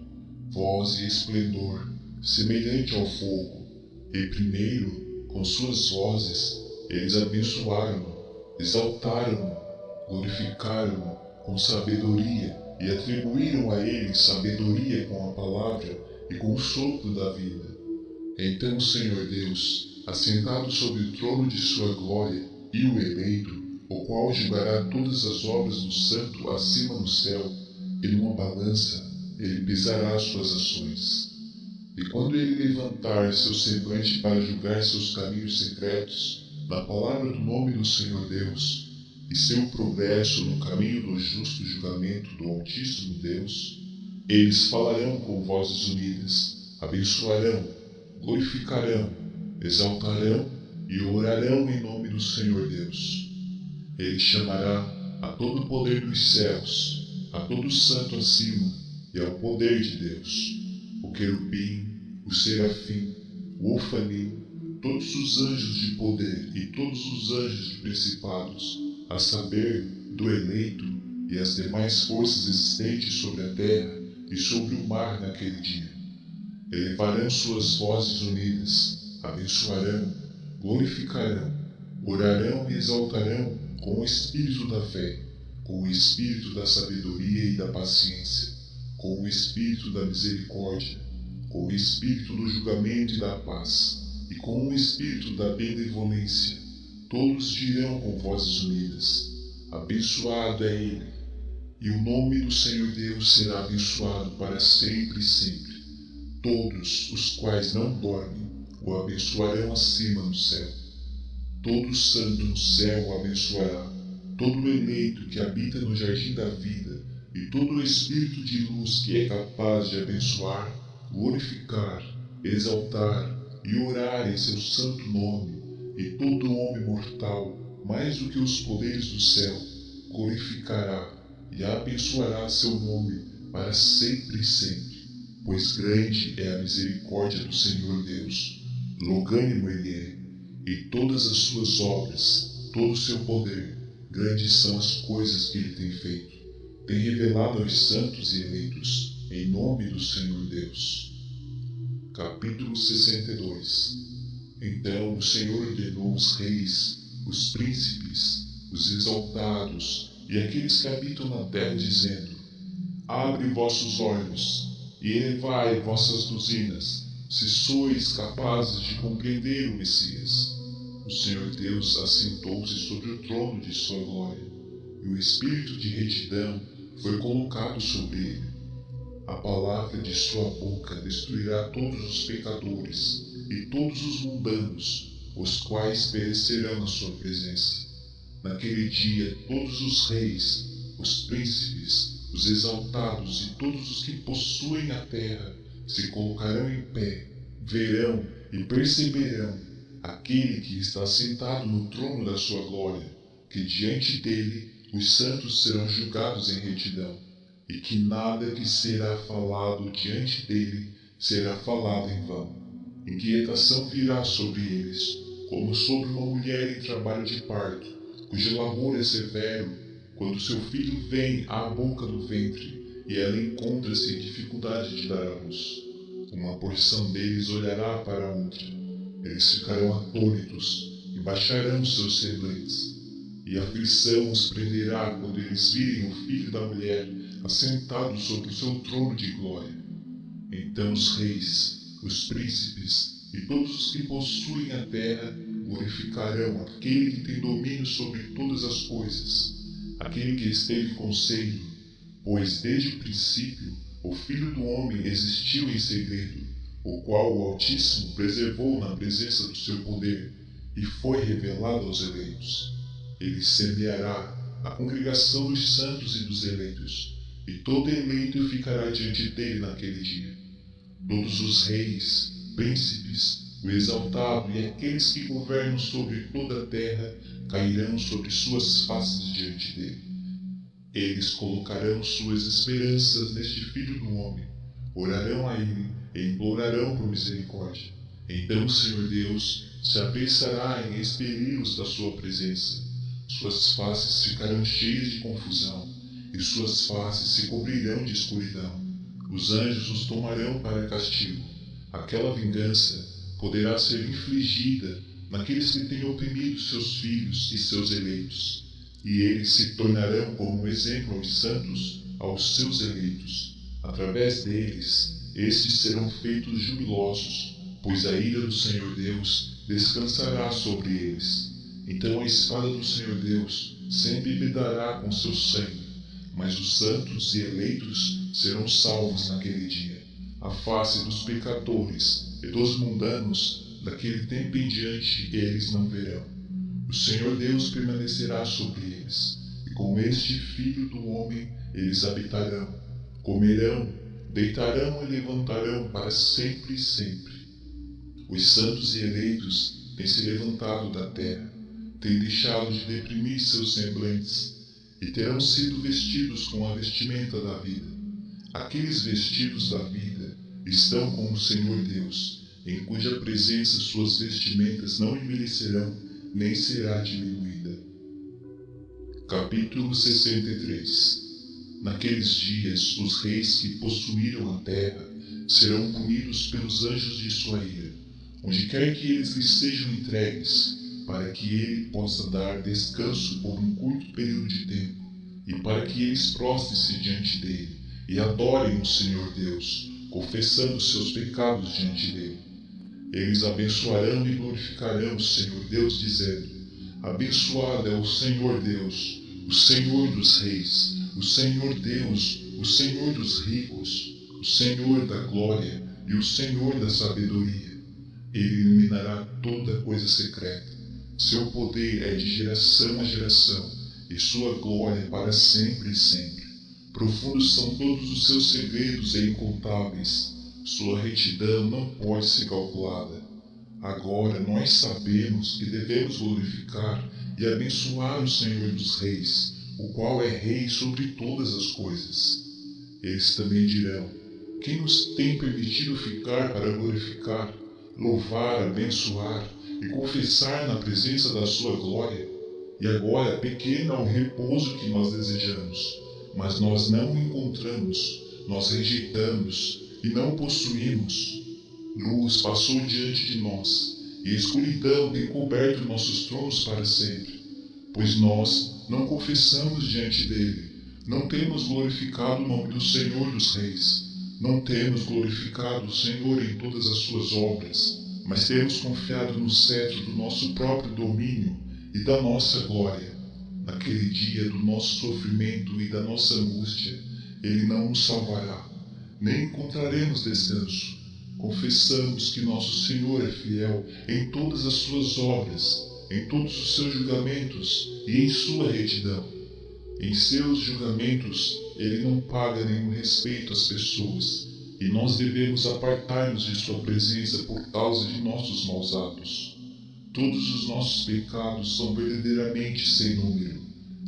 voz e esplendor, semelhante ao fogo. E primeiro, com suas vozes, eles abençoaram-no, exaltaram-no, glorificaram-no com sabedoria e atribuíram a ele sabedoria com a palavra e com o sopro da vida. Então o Senhor Deus, assentado sobre o trono de sua glória, e o eleito, o qual julgará todas as obras do santo acima no céu, e numa balança ele pesará suas ações. E quando ele levantar seu semblante para julgar seus caminhos secretos, na palavra do nome do Senhor Deus, e seu progresso no caminho do justo julgamento do Altíssimo Deus, eles falarão com vozes unidas, abençoarão, glorificarão, exaltarão e orarão em nome do Senhor Deus. Ele chamará a todo o poder dos céus, a todo santo acima e ao poder de Deus, o querubim, o serafim, o ofanim, todos os anjos de poder e todos os anjos de principados, a saber, do eleito e as demais forças existentes sobre a terra e sobre o mar naquele dia. Elevarão suas vozes unidas, abençoarão, glorificarão, orarão e exaltarão com o espírito da fé, com o espírito da sabedoria e da paciência, com o espírito da misericórdia, com o espírito do julgamento e da paz, e com o espírito da benevolência. Todos dirão com vozes unidas: abençoado é ele, e o nome do Senhor Deus será abençoado para sempre e sempre. Todos os quais não dormem o abençoarão acima no céu. Todo santo no céu o abençoará, todo o eleito que habita no jardim da vida, e todo o espírito de luz que é capaz de abençoar, glorificar, exaltar e orar em seu santo nome, e todo homem mortal, mais do que os poderes do céu, glorificará e abençoará seu nome para sempre e sempre, pois grande é a misericórdia do Senhor Deus, longânimo ele é, e todas as suas obras, todo o seu poder, grandes são as coisas que ele tem feito, tem revelado aos santos e eleitos, em nome do Senhor Deus. Capítulo 62. Então o Senhor ordenou os reis, os príncipes, os exaltados e aqueles que habitam na terra, dizendo: abre vossos olhos e elevai vossas luzinas, se sois capazes de compreender o Messias. O Senhor Deus assentou-se sobre o trono de sua glória, e o espírito de retidão foi colocado sobre ele. A palavra de sua boca destruirá todos os pecadores e todos os mundanos, os quais perecerão na sua presença. Naquele dia todos os reis, os príncipes, os exaltados e todos os que possuem a terra se colocarão em pé, verão e perceberão aquele que está sentado no trono da sua glória, que diante dele os santos serão julgados em retidão, e que nada que será falado diante dele será falado em vão. Inquietação virá sobre eles, como sobre uma mulher em trabalho de parto, cujo labor é severo, quando seu filho vem à boca do ventre, e ela encontra-se em dificuldade de dar à luz. Uma porção deles olhará para a outra. Eles ficarão atônitos e baixarão seus semblantes. E a aflição os prenderá quando eles virem o filho da mulher assentado sobre o seu trono de glória. Então os reis, os príncipes e todos os que possuem a terra glorificarão aquele que tem domínio sobre todas as coisas, aquele que esteve conselho, pois desde o princípio o Filho do Homem existiu em segredo, o qual o Altíssimo preservou na presença do seu poder e foi revelado aos eleitos. Ele semeará a congregação dos santos e dos eleitos, e todo eleito ficará diante dele naquele dia. Todos os reis, príncipes, o exaltado e aqueles que governam sobre toda a terra cairão sobre suas faces diante dele. Eles colocarão suas esperanças neste Filho do Homem, orarão a ele e implorarão por misericórdia. Então o Senhor Deus se apressará em expeli-los da sua presença. Suas faces ficarão cheias de confusão, e suas faces se cobrirão de escuridão. Os anjos os tomarão para castigo. Aquela vingança poderá ser infligida naqueles que têm oprimido seus filhos e seus eleitos, e eles se tornarão como um exemplo aos santos, aos seus eleitos. Através deles, estes serão feitos jubilosos, pois a ira do Senhor Deus descansará sobre eles. Então a espada do Senhor Deus sempre lidará com seu sangue, mas os santos e eleitos serão salvos naquele dia. A face dos pecadores e dos mundanos, daquele tempo em diante, eles não verão. O Senhor Deus permanecerá sobre eles, e com este Filho do Homem eles habitarão, comerão, deitarão e levantarão para sempre e sempre. Os santos e eleitos têm se levantado da terra, têm deixado de deprimir seus semblantes, e terão sido vestidos com a vestimenta da vida. Aqueles vestidos da vida estão com o Senhor Deus, em cuja presença suas vestimentas não envelhecerão, nem será diminuída. Capítulo 63. Naqueles dias, os reis que possuíram a terra serão punidos pelos anjos de sua ira, onde quer que eles lhes sejam entregues, para que ele possa dar descanso por um curto período de tempo, e para que eles prostrem-se diante dele e adorem o Senhor Deus, confessando seus pecados diante dele. Eles abençoarão e glorificarão o Senhor Deus, dizendo: Abençoado é o Senhor Deus, o Senhor dos reis, o Senhor Deus, o Senhor dos ricos, o Senhor da glória e o Senhor da sabedoria. Ele iluminará toda coisa secreta. Seu poder é de geração a geração, e sua glória para sempre e sempre. Profundos são todos os seus segredos e incontáveis. Sua retidão não pode ser calculada. Agora nós sabemos que devemos glorificar e abençoar o Senhor dos reis, o qual é rei sobre todas as coisas. Eles também dirão: quem nos tem permitido ficar para glorificar, louvar, abençoar e confessar na presença da sua glória? E agora pequeno é o repouso que nós desejamos, mas nós não o encontramos, nós rejeitamos e não o possuímos. Luz passou diante de nós, e escuridão tem coberto nossos tronos para sempre. Pois nós não confessamos diante dele, não temos glorificado o nome do Senhor dos Reis, não temos glorificado o Senhor em todas as suas obras, mas temos confiado no cetro do nosso próprio domínio e da nossa glória. Naquele dia do nosso sofrimento e da nossa angústia, ele não nos salvará. nem encontraremos descanso. Confessamos que nosso Senhor é fiel em todas as suas obras, em todos os seus julgamentos e em sua retidão. Em seus julgamentos, ele não paga nenhum respeito às pessoas, e nós devemos apartar-nos de sua presença por causa de nossos maus atos. Todos os nossos pecados são verdadeiramente sem número.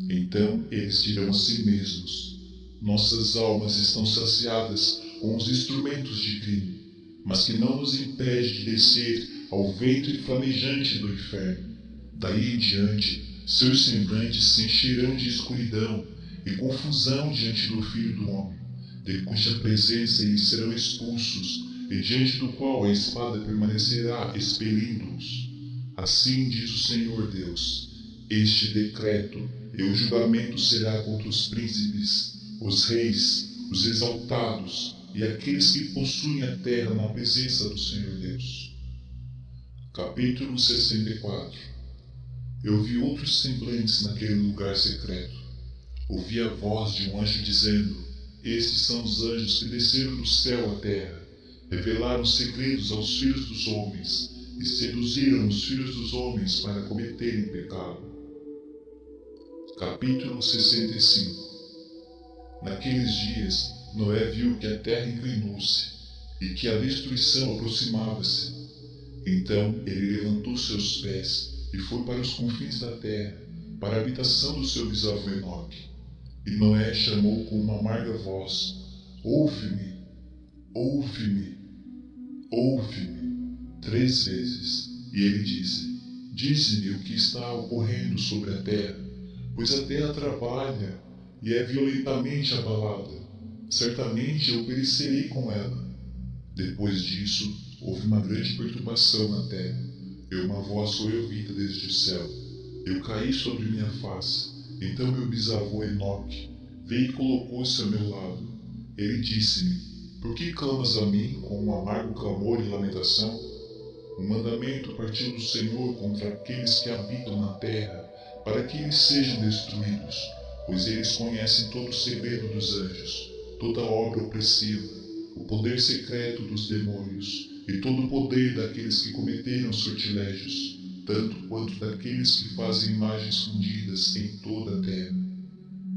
Então eles dirão a si mesmos: nossas almas estão saciadas com os instrumentos de crime, mas que não nos impede de descer ao ventre flamejante do inferno. Daí em diante, seus semblantes se encherão de escuridão e confusão diante do Filho do Homem, de cuja presença eles serão expulsos, e diante do qual a espada permanecerá expelindo-os. Assim diz o Senhor Deus: este decreto e o julgamento será contra os príncipes, os reis, os exaltados e aqueles que possuem a terra na presença do Senhor Deus. Capítulo 64. Eu vi outros semblantes naquele lugar secreto. Ouvi a voz de um anjo dizendo: estes são os anjos que desceram do céu à terra, revelaram segredos aos filhos dos homens e seduziram os filhos dos homens para cometerem pecado. Capítulo 65. Naqueles dias, Noé viu que a terra inclinou-se e que a destruição aproximava-se. Então ele levantou seus pés e foi para os confins da terra, para a habitação do seu bisavô Enoque. E Noé chamou com uma amarga voz: ouve-me, ouve-me, ouve-me, 3 vezes. E ele disse: dize-me o que está ocorrendo sobre a terra, pois a terra trabalha e é violentamente abalada. Certamente eu perecerei com ela. Depois disso, houve uma grande perturbação na terra, e uma voz foi ouvida desde o céu. Eu caí sobre minha face. Então meu bisavô Enoque veio e colocou-se ao meu lado. Ele disse-me: por que clamas a mim com um amargo clamor e lamentação? Um mandamento partiu do Senhor contra aqueles que habitam na terra, para que eles sejam destruídos, pois eles conhecem todo o segredo dos anjos, toda obra opressiva, o poder secreto dos demônios e todo o poder daqueles que cometeram sortilégios, tanto quanto daqueles que fazem imagens fundidas em toda a terra.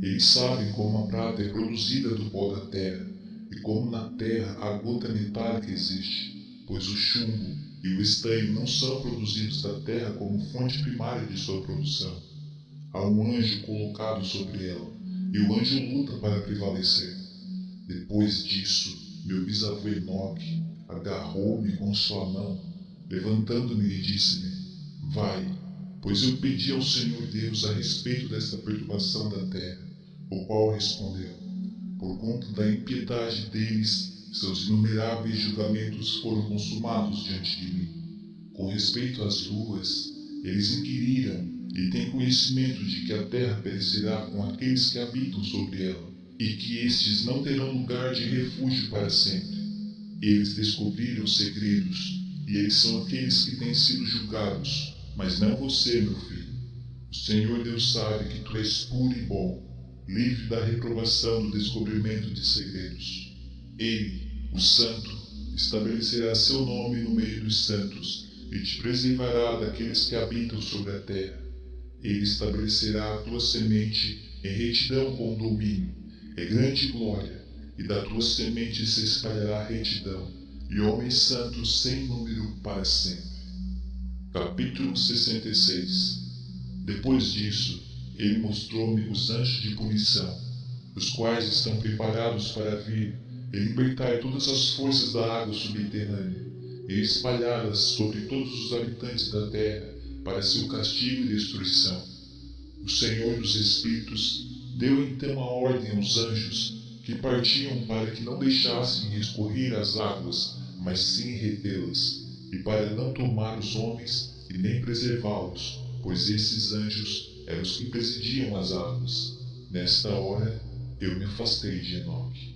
Eles sabem como a prata é produzida do pó da terra, e como na terra a gota metálica existe, pois o chumbo e o estanho não são produzidos da terra como fonte primária de sua produção. Há um anjo colocado sobre ela, e o anjo luta para prevalecer. Depois disso, meu bisavô Enoque agarrou-me com sua mão, levantando-me e disse-me: vai, pois eu pedi ao Senhor Deus a respeito desta perturbação da terra, o qual respondeu: por conta da impiedade deles, seus inumeráveis julgamentos foram consumados diante de mim. Com respeito às luas, eles inquiriram e têm conhecimento de que a terra perecerá com aqueles que habitam sobre ela, e que estes não terão lugar de refúgio para sempre. Eles descobriram segredos, e eles são aqueles que têm sido julgados, mas não você, meu filho. O Senhor Deus sabe que tu és puro e bom, livre da reprovação do descobrimento de segredos. Ele, o Santo, estabelecerá seu nome no meio dos santos e te preservará daqueles que habitam sobre a terra. Ele estabelecerá a tua semente em retidão com domínio, em grande glória, e da tua semente se espalhará retidão, e homens santos sem número para sempre. Capítulo 66. Depois disso, ele mostrou-me os anjos de punição, os quais estão preparados para vir e libertar todas as forças da água subterrânea, e espalhá-las sobre todos os habitantes da terra, para seu castigo e destruição. O Senhor dos Espíritos deu então a ordem aos anjos que partiam para que não deixassem escorrer as águas, mas sim retê-las, e para não tomar os homens e nem preservá-los, pois esses anjos eram os que presidiam as águas. Nesta hora, eu me afastei de Enoque.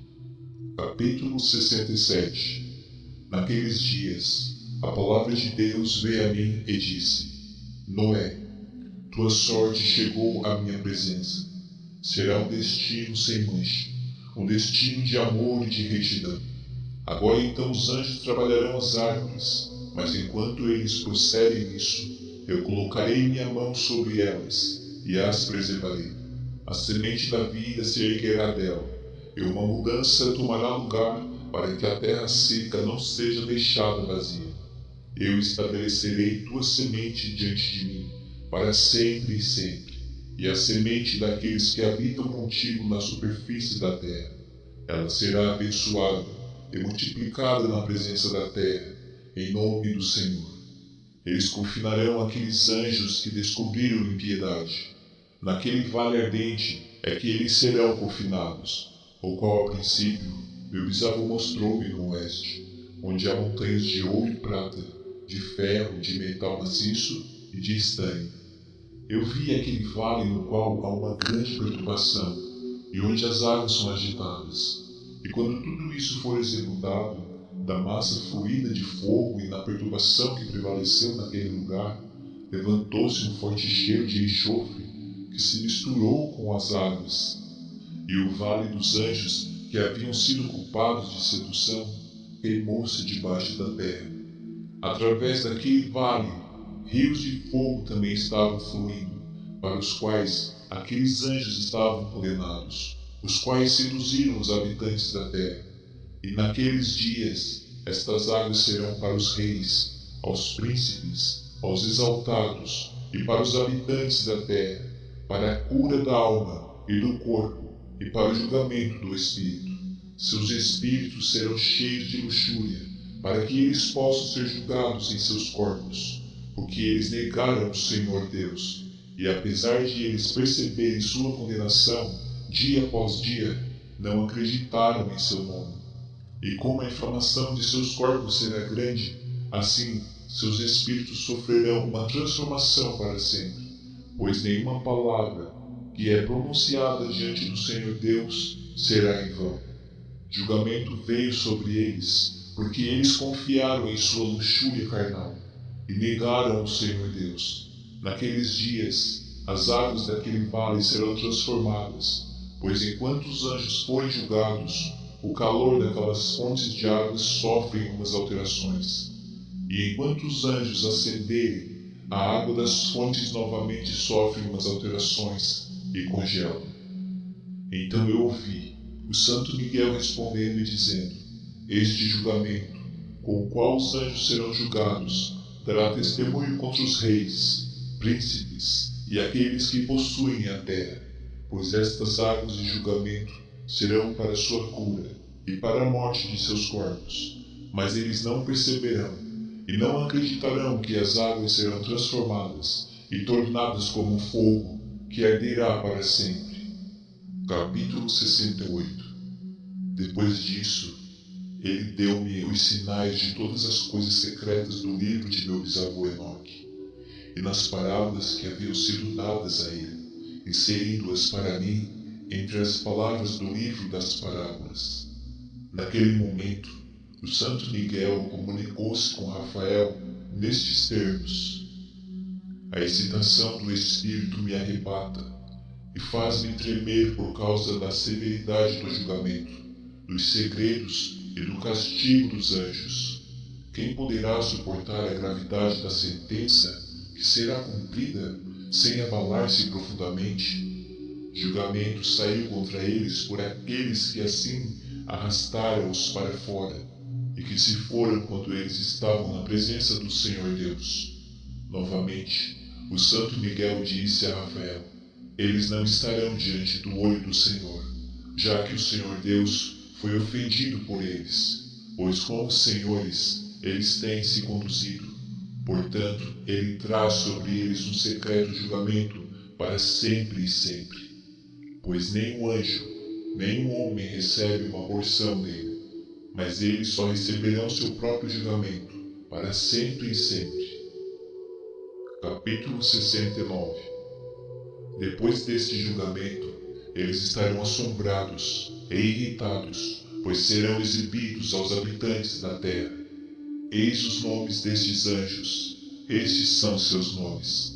Capítulo 67. Naqueles dias, a palavra de Deus veio a mim e disse: Noé, tua sorte chegou à minha presença. Será um destino sem mancha, um destino de amor e de retidão. Agora então os anjos trabalharão as árvores, mas enquanto eles procedem nisso, eu colocarei minha mão sobre elas e as preservarei. A semente da vida se erguerá dela, e uma mudança tomará lugar para que a terra seca não seja deixada vazia. Eu estabelecerei tua semente diante de mim, para sempre e sempre, e a semente daqueles que habitam contigo na superfície da terra. Ela será abençoada e multiplicada na presença da terra, em nome do Senhor. Eles confinarão aqueles anjos que descobriram impiedade. Naquele vale ardente é que eles serão confinados, o qual, a princípio, meu bisavô mostrou-me no oeste, onde há montanhas de ouro e prata, de ferro, de metal maciço e de estanho. Eu vi aquele vale no qual há uma grande perturbação, e onde as águas são agitadas. E quando tudo isso for executado, da massa fluida de fogo e na perturbação que prevaleceu naquele lugar, levantou-se um forte cheiro de enxofre que se misturou com as águas. E o vale dos anjos, que haviam sido culpados de sedução, queimou-se debaixo da terra. Através daquele vale, rios de fogo também estavam fluindo, para os quais aqueles anjos estavam condenados, os quais seduziram os habitantes da terra. E naqueles dias, estas águas serão para os reis, aos príncipes, aos exaltados e para os habitantes da terra, para a cura da alma e do corpo e para o julgamento do espírito. Seus espíritos serão cheios de luxúria, para que eles possam ser julgados em seus corpos, porque eles negaram o Senhor Deus, e apesar de eles perceberem sua condenação, dia após dia, não acreditaram em seu nome. E como a inflamação de seus corpos será grande, assim seus espíritos sofrerão uma transformação para sempre, pois nenhuma palavra que é pronunciada diante do Senhor Deus será em vão. Julgamento veio sobre eles, porque eles confiaram em sua luxúria carnal e negaram o Senhor Deus. Naqueles dias, as águas daquele vale serão transformadas, pois enquanto os anjos forem julgados, o calor daquelas fontes de águas sofre umas alterações. E enquanto os anjos ascenderem, a água das fontes novamente sofre umas alterações e congela. Então eu ouvi o Santo Miguel respondendo e dizendo: este julgamento, com o qual os anjos serão julgados, dará testemunho contra os reis, príncipes e aqueles que possuem a terra, pois estas águas de julgamento serão para sua cura e para a morte de seus corpos. Mas eles não perceberão e não acreditarão que as águas serão transformadas e tornadas como fogo que arderá para sempre. Capítulo 68. Depois disso, ele deu-me os sinais de todas as coisas secretas do livro de meu bisavô Enoque, e nas parábolas que haviam sido dadas a ele, inserindo-as para mim entre as palavras do livro das parábolas. Naquele momento, o Santo Miguel comunicou-se com Rafael nestes termos: a excitação do Espírito me arrebata e faz-me tremer por causa da severidade do julgamento, dos segredos e do castigo dos anjos. Quem poderá suportar a gravidade da sentença que será cumprida sem abalar-se profundamente? Julgamento saiu contra eles por aqueles que assim arrastaram-os para fora, e que se foram quando eles estavam na presença do Senhor Deus. Novamente, o Santo Miguel disse a Rafael: eles não estarão diante do olho do Senhor, já que o Senhor Deus foi ofendido por eles, pois como senhores eles têm se conduzido. Portanto, ele traz sobre eles um secreto julgamento para sempre e sempre. Pois nem um anjo, nem um homem recebe uma porção dele, mas eles só receberão seu próprio julgamento para sempre e sempre. Capítulo 69. Depois deste julgamento, eles estarão assombrados e irritados, pois serão exibidos aos habitantes da terra. Eis os nomes destes anjos, estes são seus nomes.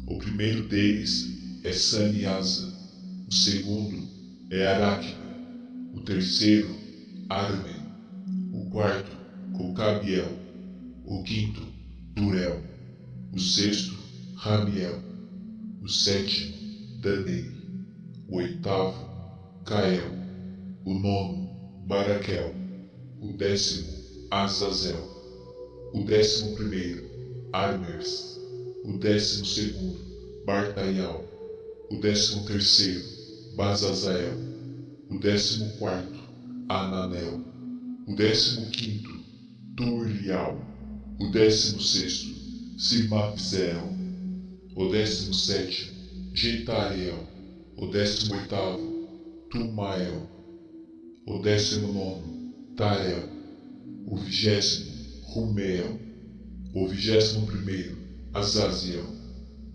O primeiro deles é Saniasa, o segundo é Aráquiba, o terceiro, Armen, o quarto, Cocabiel, o quinto, Turel, o sexto, Ramiel, o sétimo, Danei, o oitavo, Cael, o nono, Baraquel, o décimo, Azazel, o 11º, Armers, o 12º, Bartaial, o 13º, Bazazael, o 14º, Ananel, o 15º, Turial, o 16º, Simapzeel, o 17º, Getariel, o 18º, Tumael, o 19º, Tarel, o 20º, Rumeel, o 21º, Azaziel.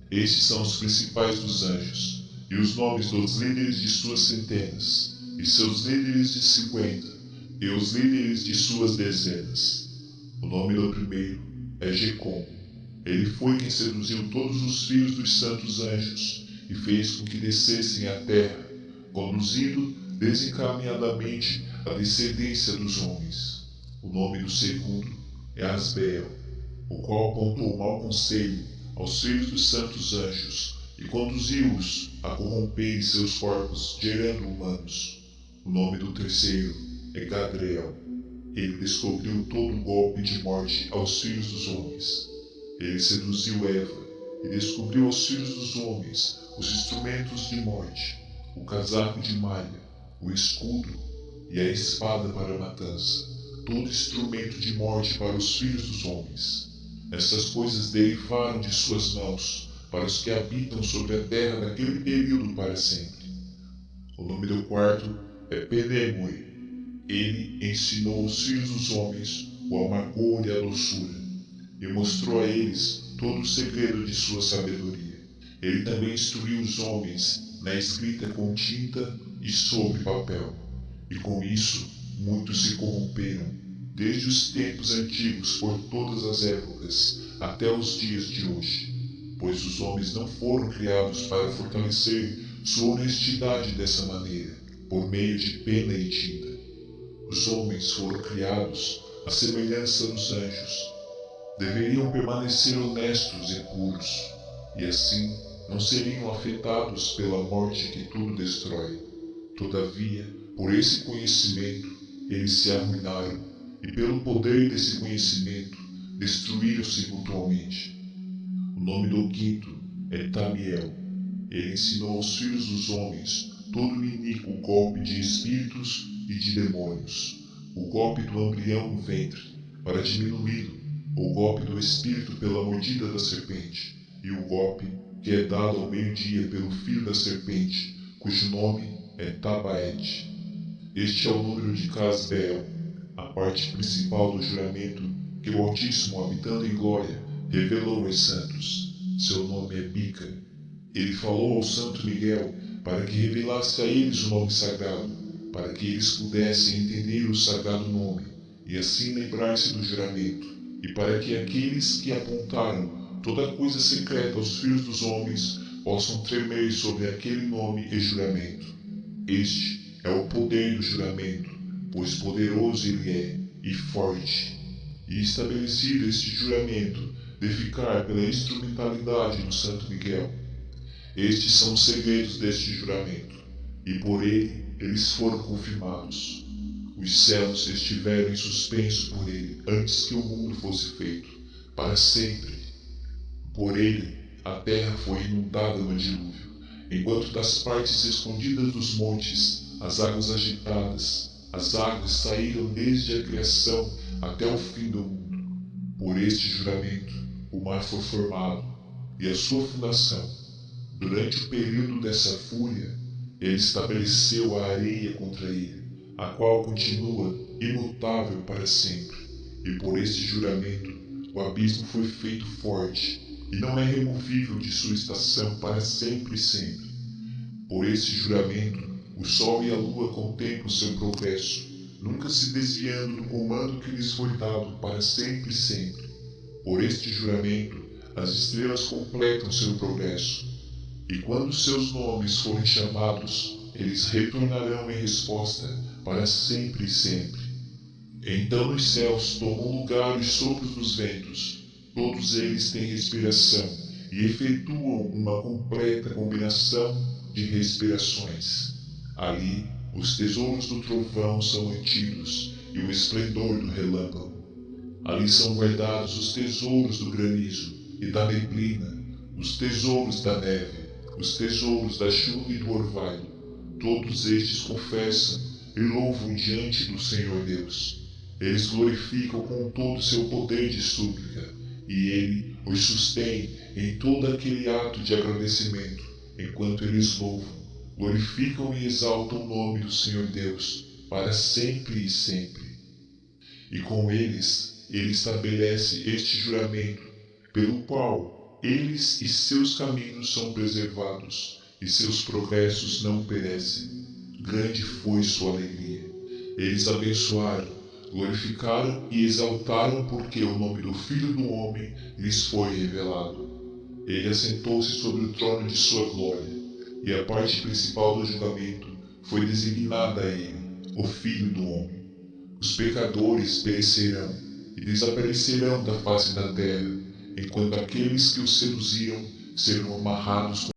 Estes são os principais dos anjos, e os nomes dos líderes de suas centenas, e seus líderes de 50, e os líderes de suas dezenas. O nome do primeiro é Jecom. Ele foi quem seduziu todos os filhos dos santos anjos, e fez com que descessem à terra, conduzindo desencaminhadamente a descendência dos homens. O nome do segundo é Asbeel, o qual apontou mau conselho aos filhos dos santos anjos e conduziu-os a corromperem seus corpos, gerando humanos. O nome do terceiro é Gadriel. Ele descobriu todo o golpe de morte aos filhos dos homens. Ele seduziu Eva e descobriu aos filhos dos homens os instrumentos de morte, o casaco de malha, o escudo e a espada para a matança, todo instrumento de morte para os filhos dos homens. Estas coisas derivaram de suas mãos para os que habitam sobre a terra naquele período para sempre. O nome do quarto é Penemue. Ele ensinou aos filhos dos homens o amargor e a doçura, e mostrou a eles todo o segredo de sua sabedoria. Ele também instruiu os homens na escrita com tinta e sobre papel, e com isso muitos se corromperam, desde os tempos antigos por todas as épocas, até os dias de hoje, pois os homens não foram criados para fortalecer sua honestidade dessa maneira, por meio de pena e tinta. Os homens foram criados à semelhança dos anjos. Deveriam permanecer honestos e puros, e assim não seriam afetados pela morte que tudo destrói. Todavia, por esse conhecimento, eles se arruinaram, e pelo poder desse conhecimento, destruíram-se mutuamente. O nome do quinto é Tamiel. Ele ensinou aos filhos dos homens todo o iníquo golpe de espíritos e de demônios, o golpe do embrião no ventre, para diminuí-lo, o golpe do espírito pela mordida da serpente, e o golpe que é dado ao meio-dia pelo filho da serpente, cujo nome é Tabaete. Este é o número de Casbeel, a parte principal do juramento que o Altíssimo, habitando em glória, revelou aos santos. Seu nome é Bica. Ele falou ao santo Miguel para que revelasse a eles o nome sagrado, para que eles pudessem entender o sagrado nome, e assim lembrar-se do juramento, e para que aqueles que apontaram toda coisa secreta aos filhos dos homens possam tremer sobre aquele nome e juramento. Este é o poder do juramento, pois poderoso ele é, e forte. E estabelecido este juramento de ficar pela instrumentalidade do Santo Miguel. Estes são os segredos deste juramento, e por ele eles foram confirmados. Os céus estiveram em suspenso por ele antes que o mundo fosse feito, para sempre. Por ele a terra foi inundada no dilúvio, enquanto das partes escondidas dos montes as águas agitadas, as águas saíram desde a criação até o fim do mundo. Por este juramento o mar foi formado, e a sua fundação. Durante o período dessa fúria, ele estabeleceu a areia contra ele, a qual continua imutável para sempre. E por este juramento, o abismo foi feito forte, e não é removível de sua estação para sempre e sempre. Por este juramento, o sol e a lua contemplam seu progresso, nunca se desviando do comando que lhes foi dado para sempre e sempre. Por este juramento, as estrelas completam seu progresso, e quando seus nomes forem chamados, eles retornarão em resposta para sempre e sempre. Então nos céus tomam lugar os sopros dos ventos. Todos eles têm respiração e efetuam uma completa combinação de respirações. Ali, os tesouros do trovão são mantidos e o esplendor do relâmpago. Ali são guardados os tesouros do granizo e da neblina, os tesouros da neve, os tesouros da chuva e do orvalho. Todos estes confessam e louvam diante do Senhor Deus. Eles glorificam com todo o seu poder de súplica, e Ele os sustém em todo aquele ato de agradecimento, enquanto eles louvam, glorificam e exaltam o nome do Senhor Deus, para sempre e sempre. E com eles, Ele estabelece este juramento, pelo qual eles e seus caminhos são preservados, e seus progressos não perecem. Grande foi sua alegria. Eles abençoaram, glorificaram e exaltaram porque o nome do Filho do Homem lhes foi revelado. Ele assentou-se sobre o trono de sua glória, e a parte principal do julgamento foi designada a ele, o Filho do Homem. Os pecadores perecerão e desaparecerão da face da terra, enquanto aqueles que os seduziam serão amarrados